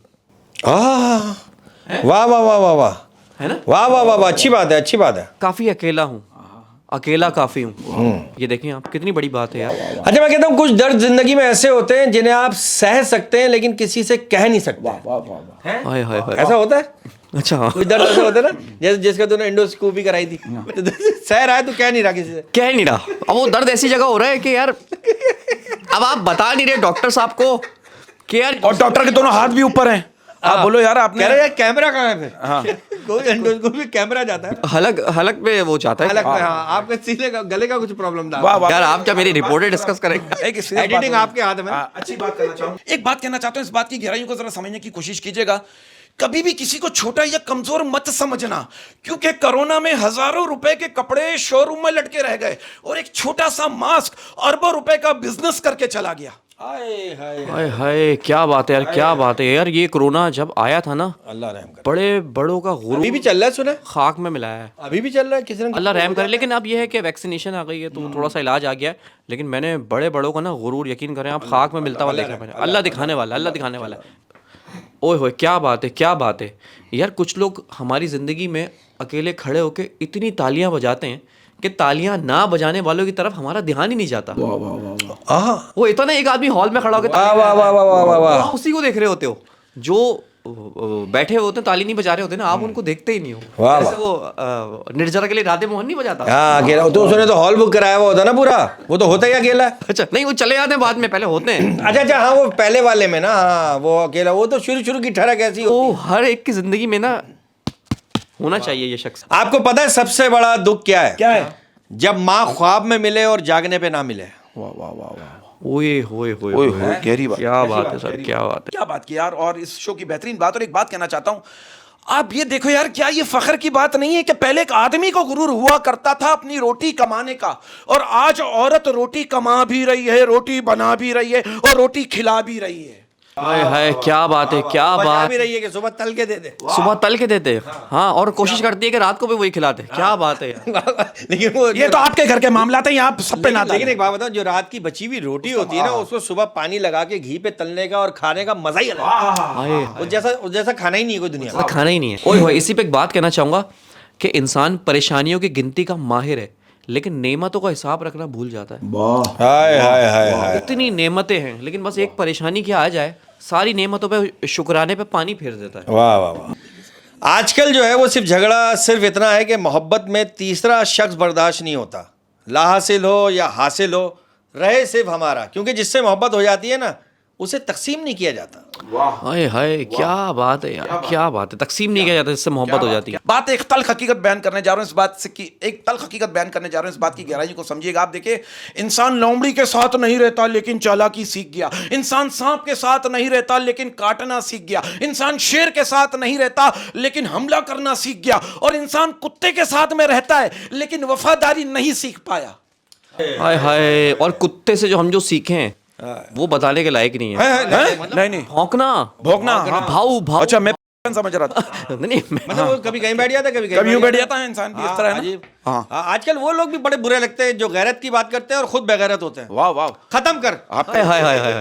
[SPEAKER 2] वाह वाह वाह वाह वाह,
[SPEAKER 1] है ना,
[SPEAKER 2] वाह वाह वाह वाह, अच्छी बात है, अच्छी बात है।
[SPEAKER 1] काफ़ी अकेला हूँ, अकेला काफ़ी हूँ। ये देखें आप, कितनी बड़ी बात है यार।
[SPEAKER 2] अच्छा मैं कहता हूँ कुछ दर्द जिंदगी में ऐसे होते हैं जिन्हें आप सह सकते हैं लेकिन किसी से कह नहीं सकते।
[SPEAKER 1] हाय हाय हाय।
[SPEAKER 2] ऐसा होता है,
[SPEAKER 1] अच्छा,
[SPEAKER 2] कुछ दर्द ऐसे होते हैं ना, जैसे जिसका तूने इंडोस्कोपी कराई थी, सह रहा है तू कह नहीं रहा किसी से।
[SPEAKER 1] कह नहीं रहा। अब वो दर्द ऐसी जगह हो रहा है कि यार अब आप बता नहीं रहे डॉक्टर साहब को कि यार,
[SPEAKER 3] और डॉक्टर के दोनों हाथ भी ऊपर हैं। आप बोलो यार,
[SPEAKER 2] कह
[SPEAKER 3] आपने
[SPEAKER 2] रहे यार कैमरा कहाँ है फिर? हाँ। कोई एंडोस्कोपी कैमरा जाता है
[SPEAKER 1] हलक पे वो जाता है।
[SPEAKER 2] अलग में। हाँ, आपके सीने का गले का कुछ प्रॉब्लम था।
[SPEAKER 3] वाह वाह।
[SPEAKER 1] यार आप क्या मेरी रिपोर्टें डिस्कस करेंगे?
[SPEAKER 3] एक serious
[SPEAKER 2] एडिटिंग
[SPEAKER 3] बात
[SPEAKER 2] आपके हाथ में।
[SPEAKER 3] हाँ, अच्छी बात करना चाहूँ। एक बात कहना चाहता हूँ, इस बात की गहराइयों को जरा समझने की कोशिश कीजिएगा। कभी भी किसी को छोटा या कमजोर मत समझना, क्योंकि कोरोना में हजारों रुपए के कपड़े शोरूम में लटके रह गए और एक छोटा सा मास्क अरबों रुपए का बिजनेस करके चला गया।
[SPEAKER 2] हाय हाय
[SPEAKER 1] हाय हाय, क्या बात है यार, क्या बात है यार। ये कोरोना जब आया था ना,
[SPEAKER 2] अल्लाह रहम करे।
[SPEAKER 1] बड़े बड़ों का
[SPEAKER 2] अभी
[SPEAKER 1] गुरूर
[SPEAKER 2] भी चल रहा है, सुना है?
[SPEAKER 1] खाक में मिलाया है।
[SPEAKER 2] अभी भी चल रहा है, किसी ने
[SPEAKER 1] अल्लाह रहम करे। लेकिन अब ये है कि वैक्सीनेशन आ गई है तो थोड़ा सा इलाज आ गया है। लेकिन मैंने बड़े बड़ों का ना गुरूर, यकीन करें आप, खाक में मिलता हुआ देखा मैंने। अल्लाह दिखाने वाला, अल्लाह दिखाने वाला है। ओए होए, क्या बात है, क्या बात है यार। कुछ लोग हमारी ज़िंदगी में अकेले खड़े होकर इतनी तालियां बजाते हैं कि तालियां ना बजाने वालों की तरफ हमारा ध्यान ही नहीं जाता।
[SPEAKER 2] आहा,
[SPEAKER 1] वो इतना एक आदमी हॉल में खड़ा होकर
[SPEAKER 2] वाह वाह वाह वाह वाह वाह वाह।
[SPEAKER 1] आप उसी को देख रहे होते हो जो बैठे होते हैं, ताली नहीं बजा रहे होते ना, आप उनको देखते ही नहीं हो।
[SPEAKER 2] वाह,
[SPEAKER 1] जैसे वो निर्जरा के लिए राधे मोहन नहीं बजाता।
[SPEAKER 2] हाँ अकेला तो उसने तो हॉल बुक कराया हुआ होता ना पूरा, वो तो होता ही अकेला है।
[SPEAKER 1] अच्छा नहीं, वो चले जाते हैं बाद में, पहले होते हैं।
[SPEAKER 2] अच्छा अच्छा, हाँ वो पहले वाले में ना, हाँ वो अकेला, वो तो शुरू शुरू की ठरक ऐसी होती
[SPEAKER 1] वो
[SPEAKER 2] है।
[SPEAKER 1] हर एक की जिंदगी में ना होना चाहिए ये शख्स।
[SPEAKER 2] आपको पता है सबसे बड़ा दुख क्या है?
[SPEAKER 3] क्या है?
[SPEAKER 2] जब माँ ख्वाब में मिले और जागने पे ना मिले।
[SPEAKER 3] वाह वाह वाह वाह,
[SPEAKER 1] ओए होए होए
[SPEAKER 3] ओए
[SPEAKER 1] होए,
[SPEAKER 3] होए, गहरी बात,
[SPEAKER 1] क्या बात है सर, क्या बात है।
[SPEAKER 3] क्या बात की यार। और इस शो की बेहतरीन बात, और एक बात कहना चाहता हूं, आप ये देखो यार, क्या ये फख्र की बात नहीं है कि पहले एक आदमी को गुरूर हुआ करता था अपनी रोटी कमाने का, और आज औरत रोटी कमा भी रही है, रोटी बना भी रही है, और रोटी खिला भी रही है।
[SPEAKER 1] हाय हाय, क्या बात है, क्या
[SPEAKER 2] बजा
[SPEAKER 1] बात।
[SPEAKER 2] भी रही है कि सुबह तल के दे दे।
[SPEAKER 1] सुबह तल के देते हैं, हाँ, और कोशिश करती है कि रात को भी वही खिलाते। क्या बात है यार।
[SPEAKER 2] लेकिन वो
[SPEAKER 3] ये तो आपके घर के मामला थे, आप सब पे ना
[SPEAKER 2] लेकिन एक बात बताओ, जो रात की बची हुई रोटी होती है ना, उसको सुबह पानी लगा के घी पे तलने का और खाने का मजा ही अलग है।
[SPEAKER 1] हाय,
[SPEAKER 2] उस जैसा खाना ही नहीं है कोई दुनिया में।
[SPEAKER 1] ऐसा खाना ही नहीं है। ओए होए, इसी पे एक बात कहना चाहूंगा कि इंसान परेशानियों की गिनती का माहिर है, लेकिन नेमतों का हिसाब रखना भूल जाता है।
[SPEAKER 2] हाय हाय हाय हाय।
[SPEAKER 1] इतनी नेमतें हैं, लेकिन बस एक परेशानी क्या आ जाए, सारी नेमतों पे शुक्राने पे पानी फेर देता है।
[SPEAKER 2] वाह वाह वाह। आजकल जो है वो सिर्फ झगड़ा सिर्फ इतना है कि मोहब्बत में तीसरा शख्स बर्दाश्त नहीं होता। ला हासिल हो या हासिल हो, रहे सिर्फ हमारा, क्योंकि जिससे मोहब्बत हो जाती है ना, उसे तकसीम नहीं किया जाता।
[SPEAKER 1] हाय हाय, क्या बात है यार, क्या बात है। तकसीम नहीं किया जाता, इससे मोहब्बत हो जाती है।
[SPEAKER 3] बात एक तल्ख हकीकत बयान करने जा रहा हूं इस बात से, कि एक तल्ख हकीकत बयान करने जा रहा हूं, इस बात की गहराई को समझिएगा। आप देखिए, इंसान लोमड़ी के साथ नहीं रहता लेकिन चालाकी सीख गया, इंसान सांप के साथ नहीं रहता लेकिन काटना सीख गया, इंसान शेर के साथ नहीं रहता लेकिन हमला करना सीख गया, और इंसान कुत्ते के साथ में रहता है लेकिन वफादारी नहीं सीख पाया।
[SPEAKER 1] हाय हाय, और कुत्ते से जो हम जो सीखे हैं वो बताने के लायक नहीं है।
[SPEAKER 3] नहीं नहीं,
[SPEAKER 1] भौंकना,
[SPEAKER 3] भौंकना, हाँ।
[SPEAKER 1] भाऊ भाऊ।
[SPEAKER 3] अच्छा, मैं समझ रहा था।
[SPEAKER 1] नहीं,
[SPEAKER 2] मतलब वो कभी कहीं बैठ जाता, कभी
[SPEAKER 3] कभी यूं बैठ जाता है इंसान भी, इस तरह है ना।
[SPEAKER 2] अजीब।
[SPEAKER 3] हाँ।
[SPEAKER 2] आजकल वो लोग भी बड़े बुरे लगते हैं जो गैरत की बात करते हैं और खुद बेगैरत होते हैं।
[SPEAKER 3] वाह वाह,
[SPEAKER 2] खत्म कर।
[SPEAKER 1] हाय हाय हाय हाय।